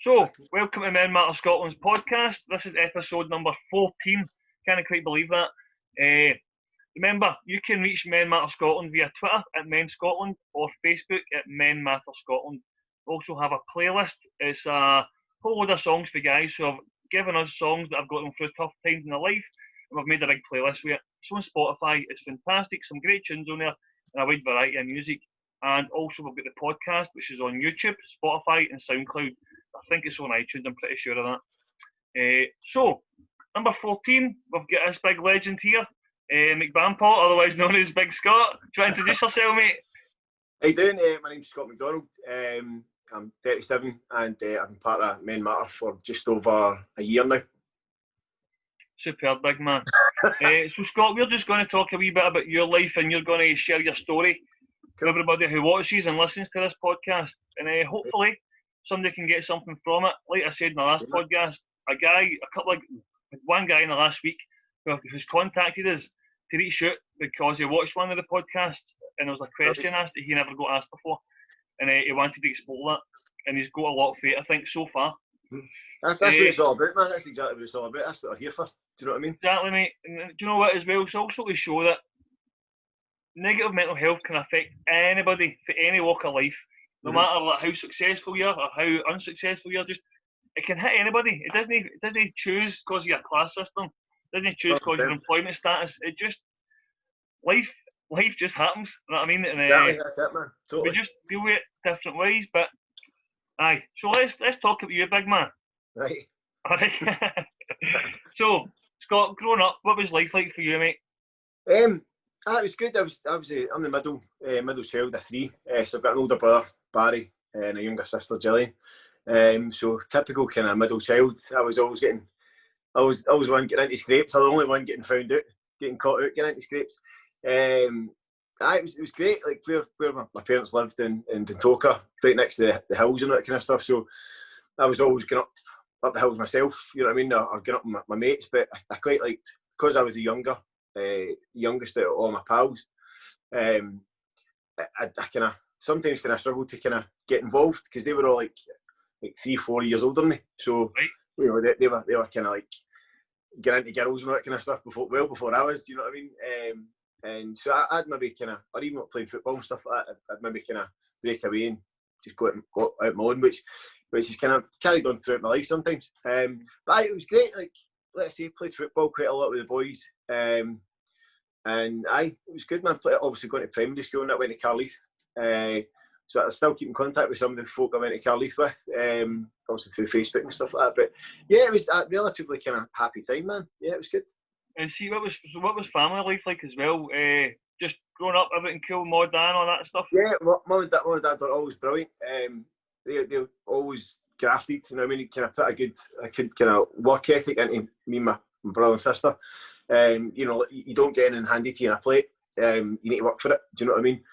So, welcome to Men Matter Scotland's podcast. This is episode number 14. Can't quite believe that. Remember, you can reach Men Matter Scotland via Twitter at Men Scotland or Facebook at Men Matter Scotland. We also have a playlist. It's a whole load of songs for guys who have given us songs that have got them through tough times in their life, and we've made a big playlist with it. It's on Spotify. It's fantastic. Some great tunes on there and a wide variety of music. And also we've got the podcast, which is on YouTube, Spotify and SoundCloud. I think it's on iTunes, I'm pretty sure of that. So, number 14, we've got this big legend here, McBample, otherwise known as Big Scott. Do you want to introduce yourself, mate? How you doing? My name's Scott MacDonald. I'm 37 and I've been part of Men Matter for just over a year now. Superb, big man. So, Scott, we're just going to talk a wee bit about your life and you're going to share your story to everybody who watches and listens to this podcast. And hopefully somebody can get something from it. Like I said in the last podcast, one guy in the last week who's contacted us to reach out because he watched one of the podcasts and there was a question asked that he never got asked before, and he wanted to explore that, and he's got a lot of faith, I think, so far. That's what it's all about, man. That's exactly what it's all about. That's what we're here for. Do you know what I mean? Exactly, mate. And do you know what as well? It's also to show that negative mental health can affect anybody for any walk of life, no matter how successful you are or how unsuccessful you are. Just it can hit anybody. It doesn't choose because of your class system. It doesn't choose because of your employment status. It just life just happens. You know what I mean? And That's it, man. Totally. We just deal with it different ways. But aye, so let's talk about you, big man. Right. All right. So, Scott, growing up, what was life like for you, mate? It was good. I'm the middle child of three. So I've got an older brother, Barry, and a younger sister, Gillian. So typical kind of middle child. I was always one getting into scrapes. I was the only one getting found out, getting caught out, getting into scrapes. It was great. Like where my parents lived in Duntoka, right next to the hills and that kind of stuff. So I was always going up the hills myself. You know what I mean? Or going up with my mates. But I quite liked, because I was the youngest out of all my pals. I kind of sometimes struggled to kind of get involved because they were all like 3-4 years older than me. So you know they were kind of like getting into girls and that kind of stuff before I was. Do you know what I mean? And so I'd maybe kind of, or even playing football and stuff like that, I'd maybe kind of break away and just go out my own, which is kind of carried on throughout my life sometimes. But it was great. Like, like I say, played football quite a lot with the boys. And it was good, man. Obviously going to primary school and I went to Carleath. So I still keep in contact with some of the folk I went to Carleath with, obviously through Facebook and stuff like that. But yeah, it was a relatively kind of happy time, man. Yeah, it was good. And see, what was family life like as well? Just growing up, everything cool, mom, dad, all that stuff. Yeah, mum and dad were always brilliant. They always grafted. You know what I mean? Kind of put a good kind of work ethic into me and my brother and sister. You know, you don't get anything handed to you on a plate. You need to work for it. Do you know what I mean?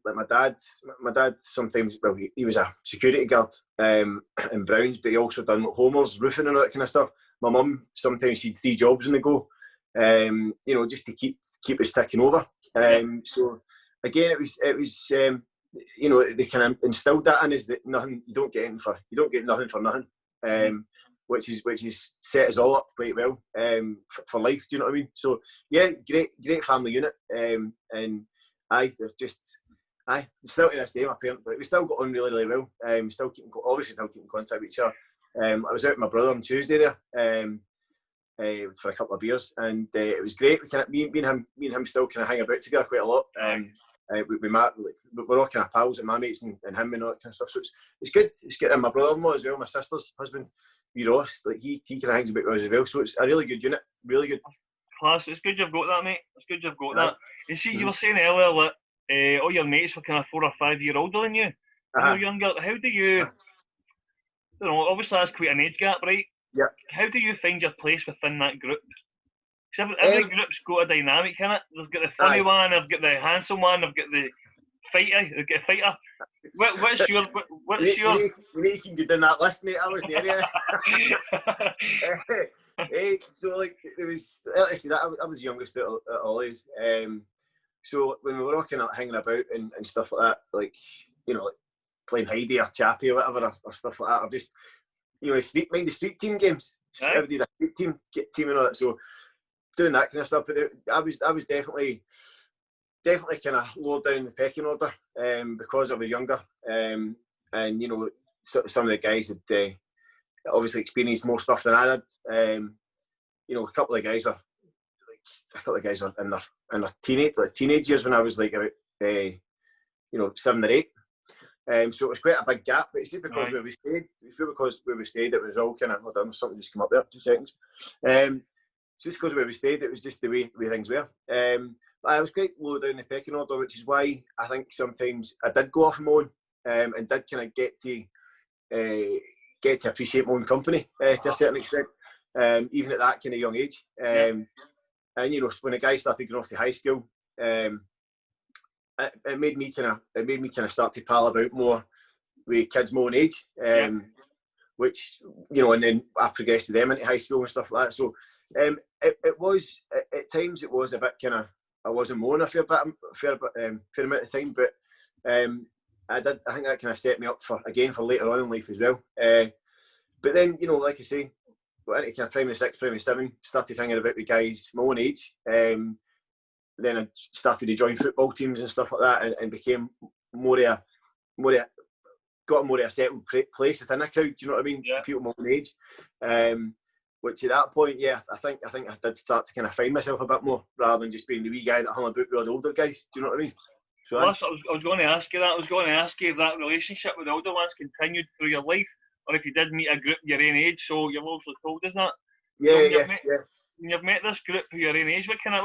Like my dad sometimes, well, he was a security guard in Browns, but he also done homers, roofing and all that kind of stuff. My mum, sometimes she'd 3 jobs on the go, you know, just to keep us ticking over. So again, it was you know, they kind of instilled that in us that you don't get nothing for nothing. Which is set us all up quite well for life. Do you know what I mean? So yeah, great family unit. And they're just still to this day my parents, but we still got on really well. Still keep in contact with each other. I was out with my brother on Tuesday there for a couple of beers, and it was great. Me and him still kind of hang about together quite a lot. We're all kind of pals, and my mates and him and all that kind of stuff. So it's good. It's good. And my brother-in-law as well, my sister's husband, Ross, like he kind of hangs about with us as well. So it's a really good unit, really good. Class. It's good you've got that, mate. It's good you've got that. You see, you were saying earlier that all your mates were kind of 4 or 5 years older than you. When you're younger, how do you? I don't know. Obviously, that's quite an age gap, right? Yeah. How do you find your place within that group? Because every group's got a dynamic in it. There's got the funny one, they've got the handsome one, they've got the fighter. What's your? You can get down that list, mate. I wasn't there. So like there was, like I said, I was the youngest at Ollie's. So when we were all kind of hanging about and stuff like that, like you know, like playing Heidi or Chappie or whatever or stuff like that, or just mind the street team games. Everybody did a street team and all that. So doing that kind of stuff, but I was definitely kind of low down the pecking order because I was younger, and some of the guys had obviously experienced more stuff than I did. A couple of guys were in their teenage years when I was like about 7 or 8. So it was quite a big gap, but it's just because where we stayed. It was all kind of. Hold on, something just come up there. 2 seconds. Just because where we stayed, it was just the way things were. But I was quite low down the pecking order, which is why I think sometimes I did go off my own and did kind of get to appreciate my own company to a certain extent, even at that kind of young age. And when a guy started going off to high school, it made me kind of start to pal about more with kids my own age, which and then I progressed with them into high school and stuff like that. So it was at times it was a bit kind of, I wasn't moaning a fair amount of time, but I think that kind of set me up for later on in life as well. But then like I say, got into kind of primary 6, primary 7, started thinking about the guys my own age. Then I started to join football teams and stuff like that, and became got more of a settled place within a crowd. Do you know what I mean? Yeah. People my own age. Which at that point, I think I did start to kind of find myself a bit more, rather than just being the wee guy that hung about with all the older guys. Do you know what I mean? So I was going to ask you that. I was going to ask you if that relationship with the older ones continued through your life, or if you did meet a group your own age. So you've also told us that. Yeah. When you've met this group who your own age, what kind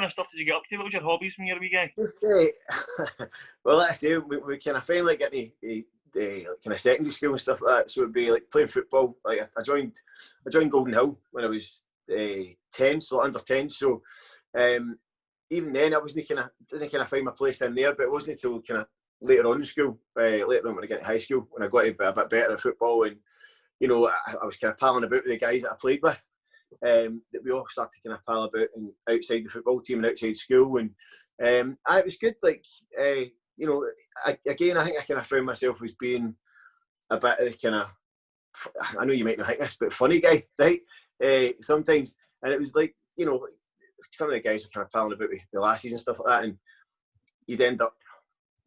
of stuff did you get up to? What was your hobbies when you were a wee guy? Well, like I say, we kind of finally get the kind of secondary school and stuff like that. So it'd be like playing football. Like I joined Golden Hill when I was 10, so under 10. So even then, I didn't kind of find my place in there. But it wasn't until kind of later on in school, later on when I got to high school, when I got to be a bit better at football, and I was kind of palling about with the guys that I played with. That we all started to kind of pal about and outside the football team and outside school, and it was good. Like I think I kind of found myself as being a bit of the kind of, I know you might not think this, but funny guy, right? Sometimes, and it was like some of the guys are kind of palling about with the lassies and stuff like that, and you'd end up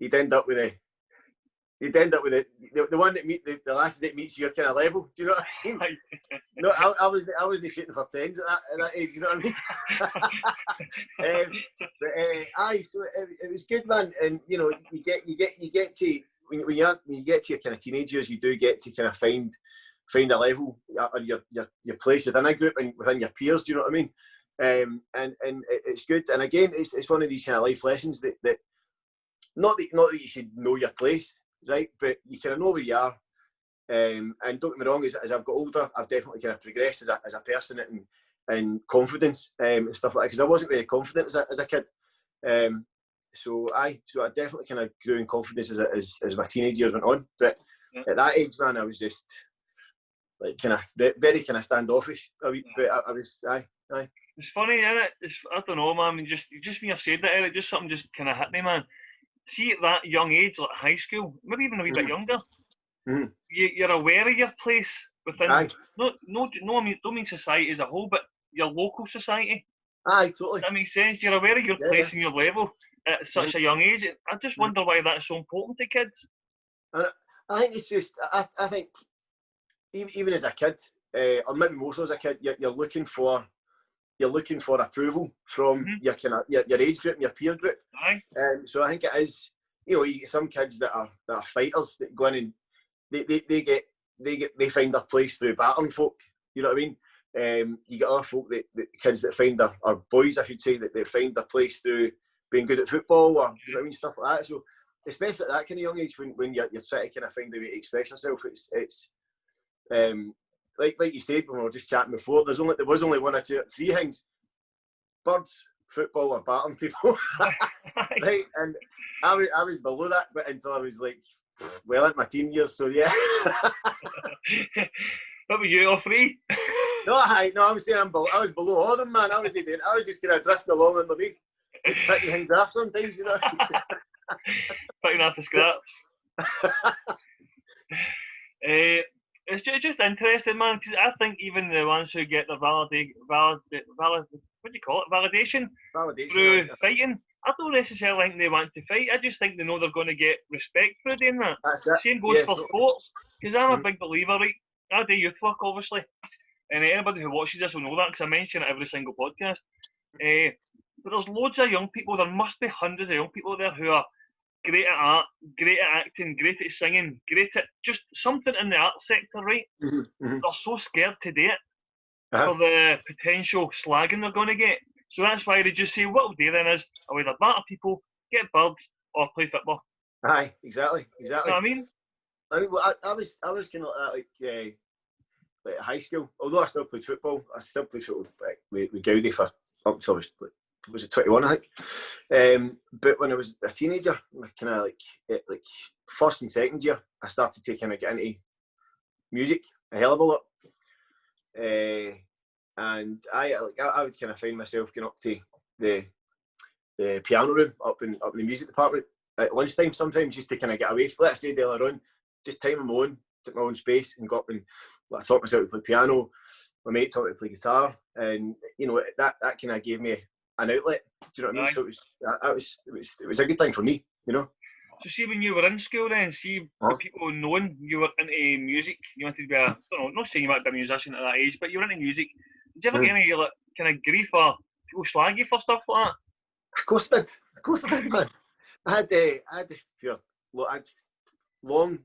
with the one that the lassie that meets your kind of level. Do you know what I mean? No, I wasn't shooting for tens at that age. You know what I mean? So it was good, man. And you get to when you get to your kind of teenage years, you do get to kind of find a level or your place within a group and within your peers. Do you know what I mean? And it's good. And again, it's one of these kind of life lessons that not that you should know your place, right? But you kind of know where you are. And don't get me wrong, as I've got older, I've definitely kind of progressed as a person and confidence and stuff like that, because I wasn't very confident as a kid. So I definitely kind of grew in confidence as my teenage years went on. But at that age, man, I was just like kind of very kind of standoffish. But I was aye. It's funny, isn't it? I don't know, man. Just when you've said that, Eric, just something just kind of hit me, man. See, at that young age, like high school, maybe even a wee bit younger, you're aware of your place within. I mean, don't mean society as a whole, but your local society. Aye, totally. That makes sense. You're aware of your place and your level at such a young age. I just wonder why that's so important to kids. And I think it's just, I think even as a kid, or maybe more so as a kid, you're looking for approval from your kind of your age group and your peer group. So I think it is, you get some kids that are fighters that go in and they find their place through battering folk. You know what I mean? You get other folk kids that find or boys, I should say, that they find their place through being good at football, or you know what I mean, stuff like that. So especially at that kind of young age, when you're trying to kind of find a way to express yourself, it's like you said when we were just chatting before, there was only 1 or 2 or 3 things: birds, football, or battering people. Right, and I was below that, but until I was like well into my teen years. So yeah. What were you, all 3? No, I'm saying I was below all of them, man. I was just kind of drifting along underneath, just picking things up sometimes, you know. Picking up the scraps. it's just interesting, man, because I think even the ones who get the what do you call it, validation through Validation. fighting, I don't necessarily think they want to fight. I just think they know they're going to get respect for doing that. That's it. Same goes for sports, because I'm a Mhm. big believer, right? I do youth work, obviously, and anybody who watches this will know that because I mention it every single podcast. But there's loads of young people. There must be hundreds of young people there who are great at art, great at acting, great at singing, great at just something in the art sector, right? Mhm. Mhm. They're so scared to do it Uh-huh. for the potential slagging they're going to get. So that's why they just say, what we'll do then is, I'll either batter people, get birds, or play football. Aye, exactly. You know what I mean? I was kind of like that, like at high school. Although I still played football, I still played football with Gowdy for up until I was it 21, I think. But when I was a teenager, kind of like first and second year, I started to kind of get into music a hell of a lot. And I would kind of find myself going up to the piano room up in the music department at lunchtime sometimes, just to kind of get away. Like I said earlier on, just time on my own, took my own space, and got up and I taught myself to play piano. My mate taught me to play guitar, and that kind of gave me an outlet. Do you know what I mean? So it was a good thing for me, So see, when you were in school then, see the people knowing you were into music, you wanted to be I don't know, not saying you wanted to be a musician at that age, but you were into music. Did you ever get any kind of grief or people slag you for stuff like that? Of course I did. Of course I did, man. I had long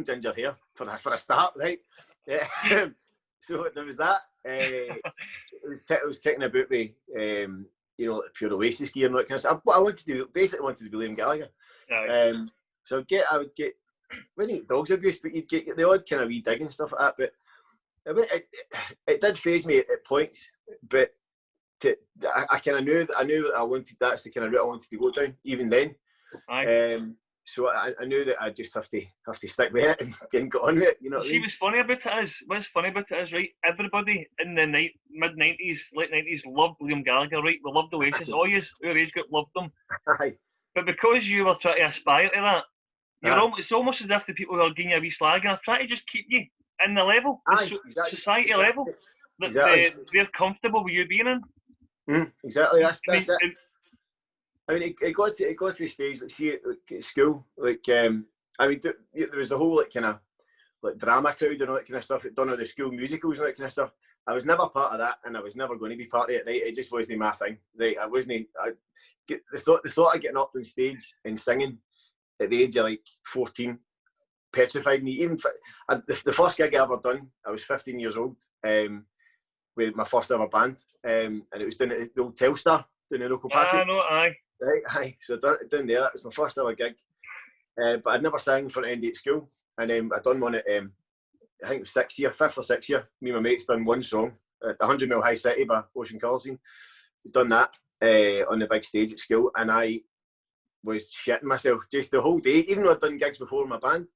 ginger hair for a start, right? Yeah. So there was that. It was kicking about me, like pure Oasis gear and that kind of stuff. What I wanted to do, basically wanted to be Liam Gallagher. Right. So I would get, when you get dogs abuse, but you'd get the odd kind of wee dig and stuff like that. But it did faze me at points, but I kind of knew that I wanted, that's the kind of route I wanted to go down even then. So I knew that I just have to stick with it and get on with it. You know what I mean? What's funny about it is, right? Everybody in the mid-90s, late 90s loved Liam Gallagher, right? We loved Oasis. All our age group loved them. Aye. But because you were trying to aspire to that, it's almost as if the people who are giving you a wee slag are trying to just keep you in the level, exactly. society level, that exactly. they're comfortable with you being in. Exactly. That's it. I mean, it got to the stage, like, see, like at school, like, I mean, there was the whole kind of drama crowd and all that kind of stuff. It done all the school musicals and that kind of stuff. I was never part of that, and I was never going to be part of it. Right, it just wasn't my thing. Right, I wasn't. The thought of getting up on stage and singing at the age of 14 petrified me. Even the first gig I ever done, I was 15 years old, with my first ever band, and it was down at the old Telstar down in Patrick. Aye. Right, aye. So down there, it was my first ever gig, but I'd never sang in front of anybody at school, and I'd done one at I think it was 5th or 6th year. Me and my mates done one song, at the 100 Mile High City by Ocean Colour Scene. We'd done that on the big stage at school, and I was shitting myself just the whole day, even though I'd done gigs before in my band.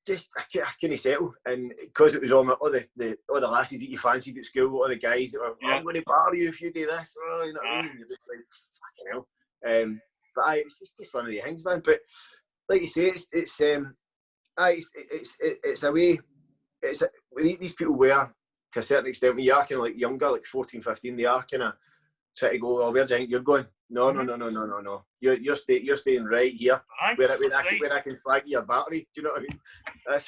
Just I couldn't settle, and because it was all the lasses that you fancied at school, all the guys that were, I'm going to bar you if you do this, you know what I mean? And you're just like, fucking hell. But it's just one of the things, man. But like you say, it's a way. These people were, to a certain extent, when you are kind of younger, 14, 15, they are kind of trying to go, where do you think you're going? No. You're staying right here, where I can flag your battery. Do you know what I mean? That's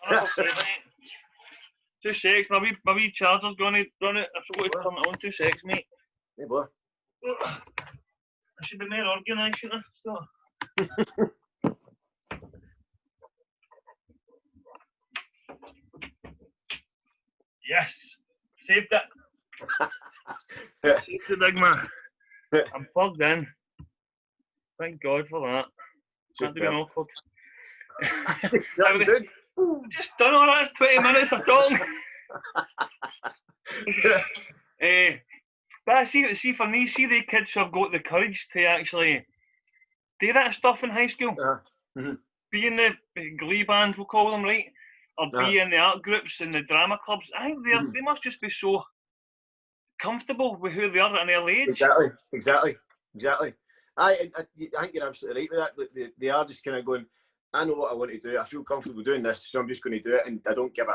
2 secs, my wee charger's going to run it. I forgot to turn it on. 2 secs, mate. Hey, boy. I should be more organised, shouldn't I? Yes, saved it. Saved the big man. I'm plugged in. Thank God for that. That'd have been awkward. Just done all that. 20 minutes of talking. But see, for me, see the kids who have got the courage to actually do that stuff in high school. Be in the glee band, we'll call them, right? Or be in the art groups and the drama clubs. I think they must just be so comfortable with who they are at an early age. Exactly. I think you're absolutely right with that. They are just kind of going, I know what I want to do. I feel comfortable doing this, so I'm just going to do it, and I don't give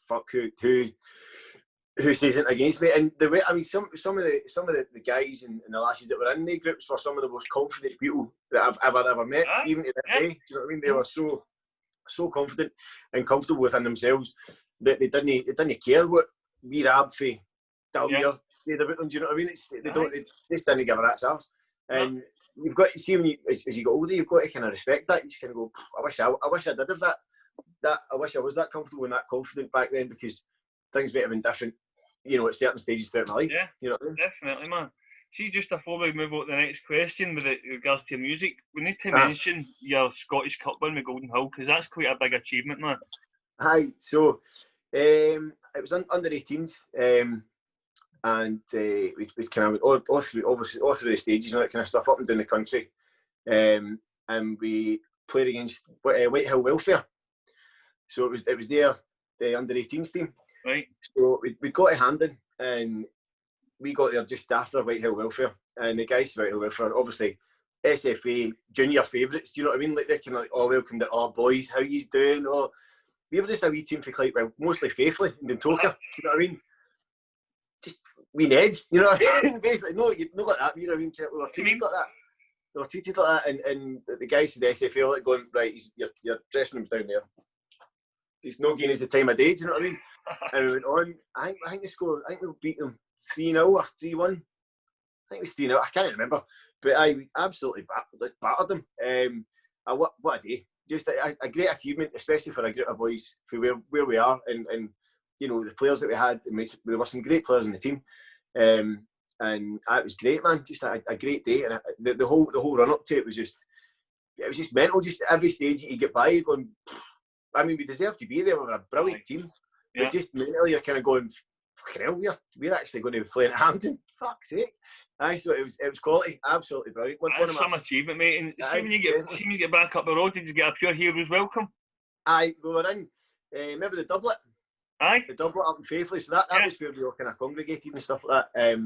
fuck who says it against me. And the way, I mean, some of the guys and the lasses that were in the groups were some of the most confident people that I've ever met, even to this day. Do you know what I mean? They were so confident and comfortable within themselves that they didn't care what we Rab for Dalmuir said about them. Do you know what I mean? They just didn't give a rat's arse. And you've got to see when as you get older, you've got to kind of respect that. You just kind of go, I wish I did have that. I wish I was that comfortable and that confident back then, because things might have been different, you know, at certain stages throughout my life. Yeah, you know what I mean? Definitely, man. See, just before we move on to the next question with regards to your music, we need to mention your Scottish Cup win with Golden Hill, because that's quite a big achievement, man. Aye, so it was under 18s, and we kind of all through the stages and all that kind of stuff up and down the country, and we played against Whitehill Welfare. So it was their under 18s team. Right. So we got to Hampden, and we got there just after Whitehill Welfare, and the guys from Whitehill Welfare, obviously SFA junior favourites. Do you know what I mean? Like they're kind of like, oh, welcome to our boys. How yous doing? Or we were just a wee team for quite well, mostly Faithfully and Dundalk. You know what I mean? Just wee Neds. You know what I mean? Basically, no, not like that. You know what I mean? We were treated like that. They were treated like that, and the guys from the SFA were like going, right, your dressing room's down there. It's no gain as the time of day. Do you know what I mean? And we went on. I think they scored. I think we beat them 3-0 or 3-1. I think it was 3-0. I can't remember. But we absolutely battered them. What a day! Just a great achievement, especially for a group of boys for where we are, and you know, the players that we had. There were some great players in the team, and it was great, man. Just a great day, and the whole run up to it was just mental. Just every stage you get by, you're going. I mean, we deserve to be there. We're a brilliant team. But just mentally, you're kind of going, fucking hell, we're actually going to be playing at Hampden. Fuck's sake. Aye, so it was quality, absolutely brilliant. That's some achievement, mate. And see when you get back up the road, did you get a pure hero's welcome? Aye, we were in, remember the doublet? Aye. The doublet up in Faithfully, so that was where we were kind of congregated and stuff like that.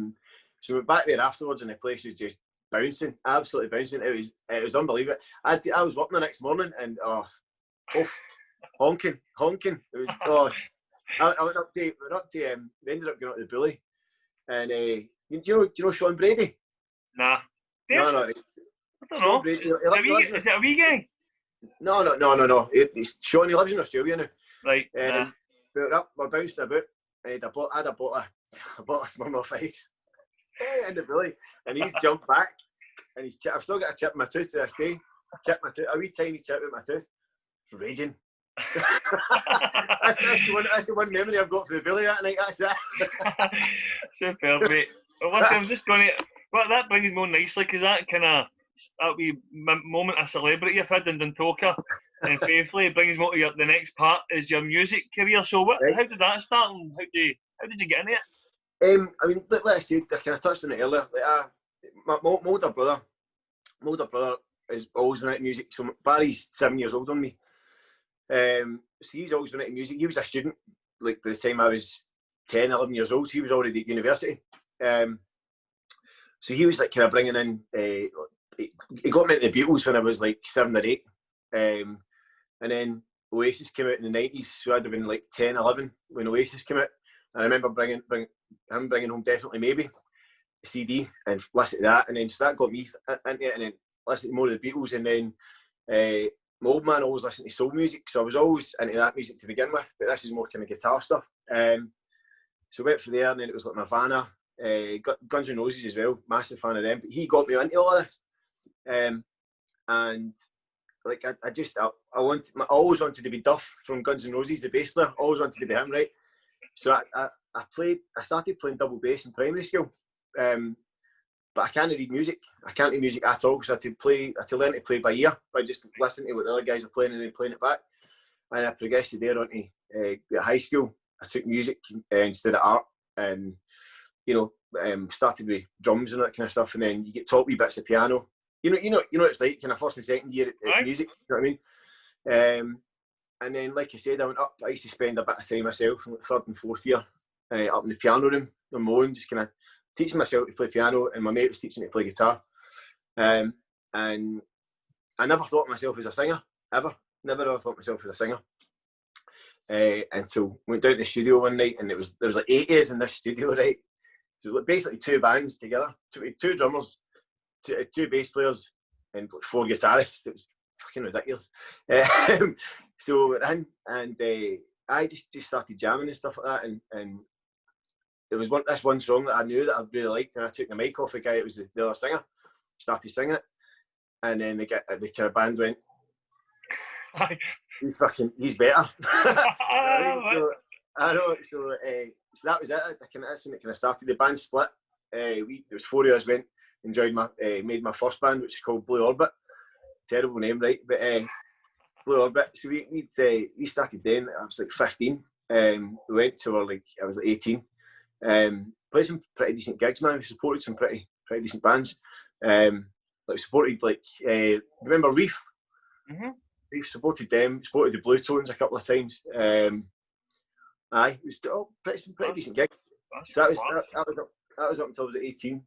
So we were back there afterwards, and the place was just bouncing, absolutely bouncing. It was unbelievable. I was working the next morning, and honking. It was I went up to we ended up going up to the Bully, and do you know Sean Brady? Nah. No. I don't know. Brady, is it a wee guy? No. Sean, he lives in Australia now. Right. We're bouncing about, and I had a bottle of Smirnoff Ice in the Bully, and he's jumped back, and I've still got a chip in my tooth to this day. A wee tiny chip in my tooth. It's raging. that's the one memory I've got for the Bully that night. That's it. Superb, mate. Well, listen, I'm just going to. Well, that brings me on nicely, because that wee moment of celebrity you've had in Dundalk and Faithfully brings me on to the next part is your music career. So, how did that start, and how did you get into it? I mean, like I said, I kind of touched on it earlier. Like, my older brother has always been into music. So Barry's 7 years older than me. So he's always been into music. He was a student, like by the time I was 10, 11 years old. So he was already at university. So he was like kind of bringing in. He got me into the Beatles when I was like 7 or 8, and then Oasis came out in the 90s. So I'd have been like 10, 11 when Oasis came out. And I remember bringing home Definitely Maybe, the CD, and listening to that. And then so that got me into it, and then listening to more of the Beatles, and then. My old man always listened to soul music, so I was always into that music to begin with, but this is more kind of guitar stuff. So went from there, and then it was like Nirvana, Guns N' Roses as well, massive fan of them, but he got me into all of this. And like I always wanted to be Duff from Guns N' Roses, the bass player, always wanted to be him, right? So I started playing double bass in primary school. But I can't read music. I can't read music at all, because I had to learn to play by ear, by just listening to what the other guys are playing and then playing it back. And I progressed there onto high school. I took music instead of art, and started with drums and that kind of stuff. And then you get taught wee bits of piano. You know it's like kind of first and second year at music. You know what I mean? And then, like I said, I went up. I used to spend a bit of time myself in like third and fourth year up in the piano room on my own, just kind of teaching myself to play piano, and my mate was teaching me to play guitar. And I never thought of myself as a singer, ever. Never ever thought of myself as a singer. until we went down to the studio one night, and there was like 8 years in this studio, right? So it was like basically 2 bands together, 2 drummers, 2 bass players, and 4 guitarists. It was fucking ridiculous. So we're in, and I just started jamming and stuff like that, and there was this one song that I knew that I really liked, and I took the mic off the guy. It was the other singer. Started singing it, and then the kind of band went, he's better. So I know. So that was it. That's when it kind of started. The band split. There was 4 of us went and made my first band, which is called Blue Orbit. Terrible name, right? But Blue Orbit. So we started then. I was like 15. We went to I was like 18. Played some pretty decent gigs, man. We supported some pretty decent bands. Supported remember Reef? Mm-hmm. Reef, supported them. Supported the Blue Tones a couple of times. It was pretty decent gigs. So that was up until I was 18.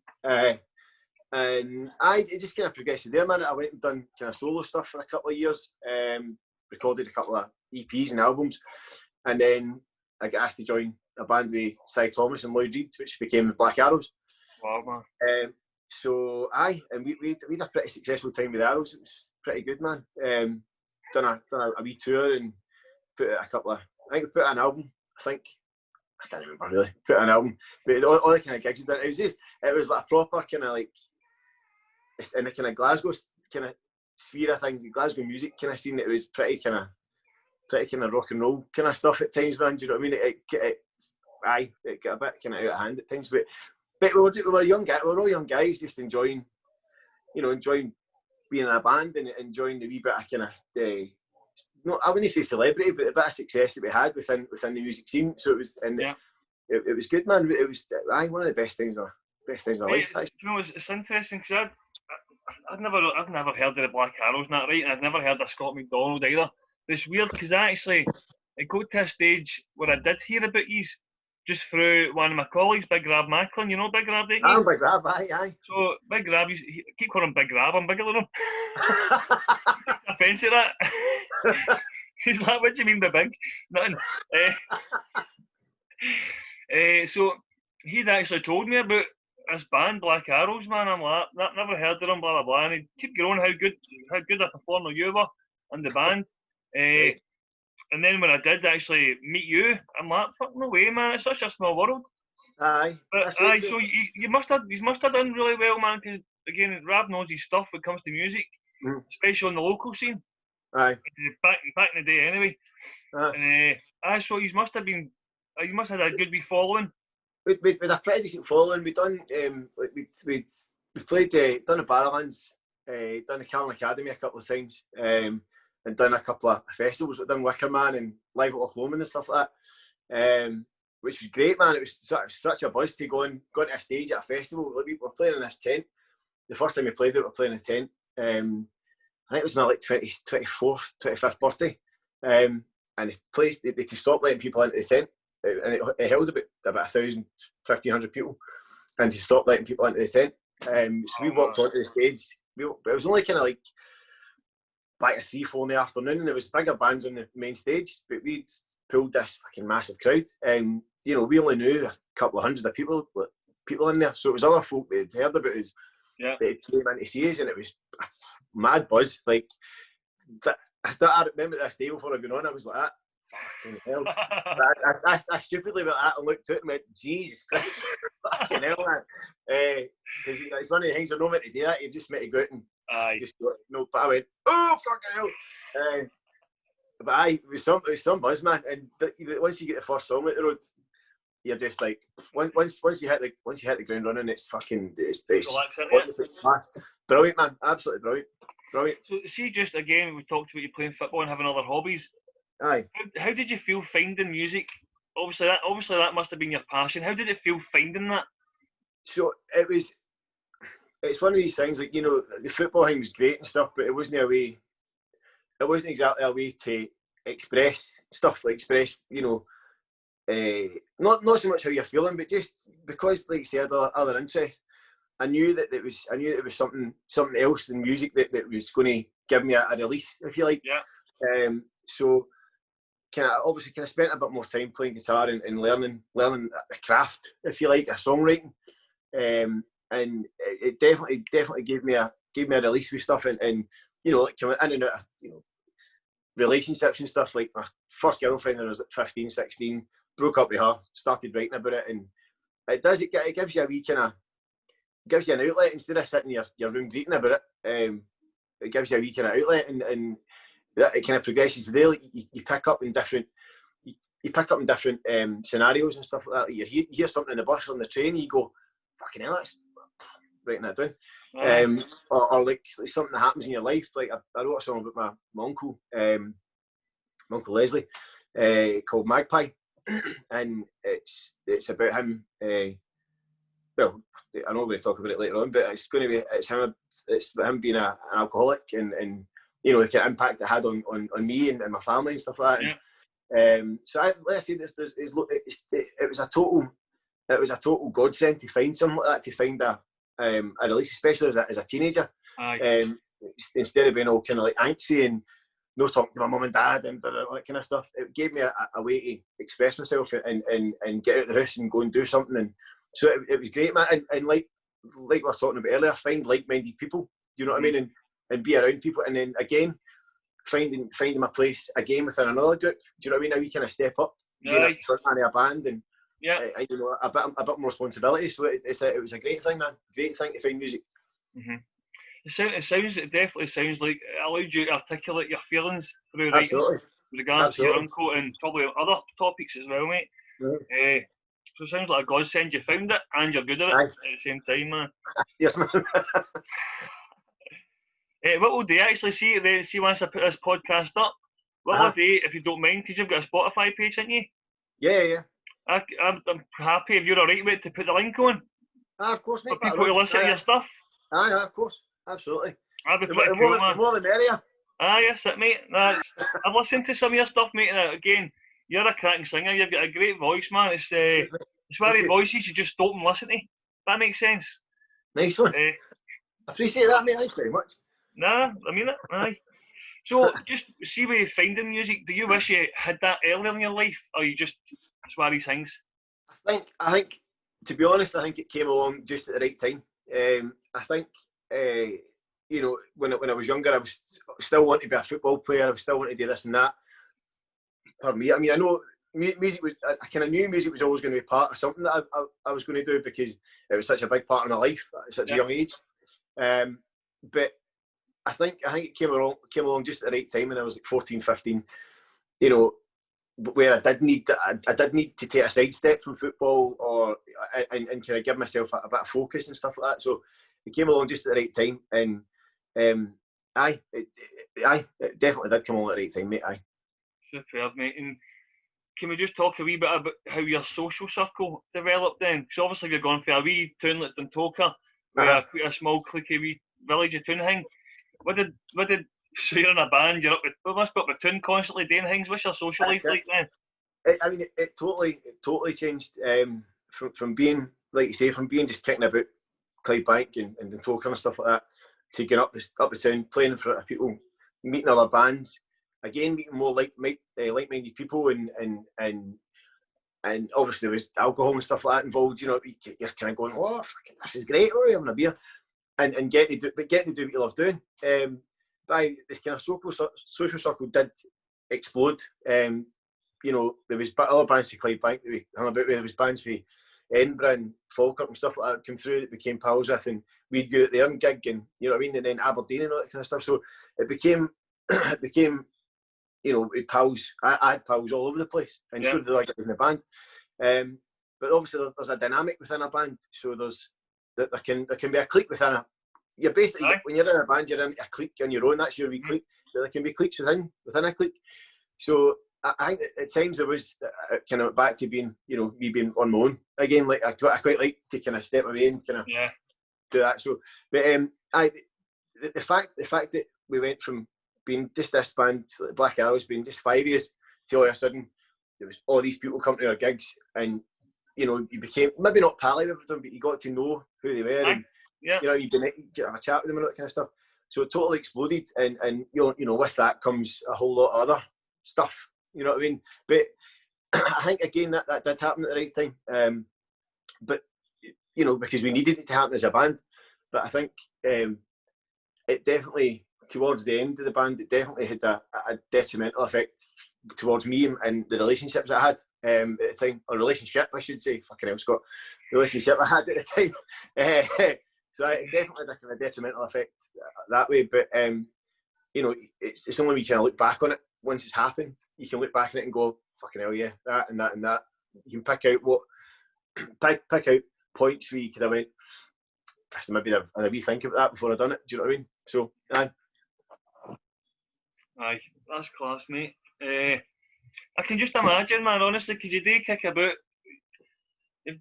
And it just kind of progressed there, man. I went and done kind of solo stuff for a couple of years. Recorded a couple of EPs and albums, and then I got asked to join a band with Cy Thomas and Lloyd Reed, which became the Black Arrows. Wow, man. So we had a pretty successful time with the Arrows. It was pretty good, man. Done a wee tour and put out we put out an album. I can't remember really. Put out an album, but all the kind of gigs it was like a proper kind of like in the kind of Glasgow kind of sphere of things, the Glasgow music kind of scene. It was pretty kind of rock and roll kind of stuff at times, man. Do you know what I mean? It got a bit kind of out of hand at times, but we were young guys. We were all young guys, just enjoying being in a band and enjoying the wee bit of kind of I wouldn't say celebrity, but a bit of success that we had within the music scene. So it was, it was good, man. It was one of the best things of my life. You know, it's interesting because I've never heard of the Black Arrows and that, right? And I've never heard of Scott MacDonald either. But it's weird because I got to a stage where I did hear about these just through one of my colleagues, Big Rab Macklin. You know Big Rab, don't you? I'm Big Rab, aye. So Big Rab, I keep calling him Big Rab. I'm bigger than him. I fancy that. He's like, what do you mean by big? Nothing. So he'd actually told me about this band, Black Arrows, man. I'm like, never heard of them, blah blah blah. And he'd keep going how good a performer you were in the band. And then when I did actually meet you, I'm like, fuck, no way, man. It's such a small world. Aye. But so you must have done really well, man. Because again, Rab knows his stuff when it comes to music, especially on the local scene. Aye. Back in the day, anyway. So you must have had a good wee following. We had a pretty decent following. We done we played done the Barrowlands, done the Carlin Academy a couple of times, and done a couple of festivals. We done Wickerman and Live at Loch Lomond and stuff like that, which was great, man. It was such a buzz to go to a stage at a festival. We were playing in this tent. The first time we played it, we were playing in a tent. I think it was my 24th, 25th birthday, and they stopped letting people into the tent, and it held about 1,000, 1,500 people, and they stopped letting people into the tent. So we walked onto the stage. It was only kind of like back at 3-4 in the afternoon, and there was bigger bands on the main stage, but we'd pulled this fucking massive crowd, and we only knew a couple of hundred of people in there, so it was other folk that had heard about us that came in to see us, and it was a mad buzz. Like, I remember this day before I went on, I was like that. Fucking hell. I stupidly went that and looked at it and went, Jesus Christ, fucking hell, man. Because it's one of the things, I know meant to do that, you just meant to go out and just go, no, but I went, oh, fucking hell. But it was some buzz, man. And once you get the first song out the road, you're just like, once you hit the ground running, it's fucking, it's fast. Brilliant, man. Absolutely brilliant. So see, just again, we talked about you playing football and having other hobbies. Aye. How did you feel finding music? Obviously that must have been your passion. How did it feel finding that? So it's one of these things, like, the football thing was great and stuff, but it wasn't exactly a way to express stuff, like express, not so much how you're feeling, but just because, like you said, other interests. I knew that it was something else than music that was going to give me a release, if you like. Yeah. So obviously spent a bit more time playing guitar and learning the craft, if you like, of songwriting. And it definitely gave me a release with stuff, and you know, like coming in and out of, you know, relationships and stuff. Like my first girlfriend when I was like 15, 16, broke up with her, started writing about it, and it gives you a wee gives you an outlet instead of sitting in your room greeting about it. It gives you a wee kind of outlet, and that it kind of progresses from there. Like you pick up in different scenarios and stuff like that. You hear something in the bus or on the train, you go, fucking hell, that's writing that down. Or like something that happens in your life. Like I wrote a song about my uncle, my Uncle Leslie, called Magpie, and it's about him. Well, I know we're going to talk about it later on, but it's about him being an alcoholic, and you know, the kind of impact it had on me and my family and stuff like that. Yeah. So like I said, it was a total godsend to find something like that, to find a release, especially as a teenager. Instead of being all kind of like angsty and no talking to my mum and dad and all that kind of stuff, it gave me a way to express myself and get out of the house and go and do something. And so it was great, man. And like we were talking about earlier, find like-minded people. You know what I mean? And be around people. And then again, finding my place again within another group. Do you know what I mean? Now you kind of step up, being a frontman of a band, and you know, a bit more responsibility. So it was a great thing, man. Great thing to find music. Mm-hmm. It definitely sounds like it allowed you to articulate your feelings through writing with regards to your uncle and probably other topics as well, mate. Yeah. So it sounds like a godsend. You found it and you're good at it at the same time, man. Yes, man. What we'll do, actually, see once I put this podcast up, what we'll do, if you don't mind, because you've got a Spotify page, haven't you? Yeah. I'm happy if you're alright with it to put the link on. Of course, mate. For people to listen to your stuff. Of course. Absolutely. That'd be pretty cool, man. More the merrier. Yes, mate. I've listened to some of your stuff, mate, and again, you're a cracking singer. You've got a great voice, man. It's one of the voices you just stop and listen to. That makes sense. Nice one. Appreciate that, mate. Thanks very much. Nah, I mean it. Aye. So, just see where you're finding music. Do you wish you had that earlier in your life, or you just sweary things? I think, to be honest, I think it came along just at the right time. I think, you know, when I was younger, I was still wanting to be a football player. I was still wanting to do this and that. Pardon me. I mean, I know music was. I kind of knew music was always going to be part of something that I was going to do, because it was such a big part of my life at such a young age. But I think it came along just at the right time when I was like 14, 15. You know, where I did need to take a sidestep from football, or and kind of give myself a bit of focus and stuff like that. So it came along just at the right time, and it definitely did come along at the right time, mate. Superb, mate. And can we just talk a wee bit about how your social circle developed then? Because obviously you're going for a wee town like Dundalk, where a small cliquey wee village of town thing. So you're in a band, we must be up with town constantly doing things. What's your social life like then? I mean, it totally changed from being, like you say, from being just kicking about Clydebank and Dundalk and stuff like that, to going up the town, playing in front of people, meeting other bands, again meeting more like-minded people, and obviously there was alcohol and stuff like that involved. You know, you're kind of going, oh, fucking, this is great, we're having a beer, and getting to do what you love doing. This kind of social circle did explode. You know, there was other bands for Clydebank that we hung about with. There was bands for Edinburgh and Falkirk and stuff like that come through that became pals with, and we'd go out there and gig, and you know what I mean, and then Aberdeen and all that kind of stuff. So it became, you know, I had pals all over the place, and so did I in the band. But obviously there's a dynamic within a band, so there can be a clique within a. You're basically, when you're in a band, you're in a clique on your own. That's your wee clique. There can be cliques within a clique. So I think at times there was kind of back to being, you know, me being on my own again. Like I quite like to kind of step away and kind of do that. So, but the fact that we went from being just this band, Black Arrows, being just 5 years, to all of a sudden there was all these people coming to our gigs, and you know, you became maybe not pally with them, but you got to know who they were, and you know, you have a chat with them and all that kind of stuff. So it totally exploded, and you know, with that comes a whole lot of other stuff You know what I mean? But I think again that did happen at the right time. But you know, because we needed it to happen as a band. But I think it definitely, towards the end of the band, it definitely had a detrimental effect towards me and the relationships I had at the time, or relationship I should say. Fucking hell, Scott. Relationship I had at the time. So it definitely had a detrimental effect that way. But you know, it's only when you kind of look back on it once it's happened. You can look back on it and go, fucking hell, yeah, that and that and that. You can pick out points where you could have went, maybe have a wee think about that before I done it. Do you know what I mean? So, aye, that's class, mate. I can just imagine, man, honestly, because you do kick about.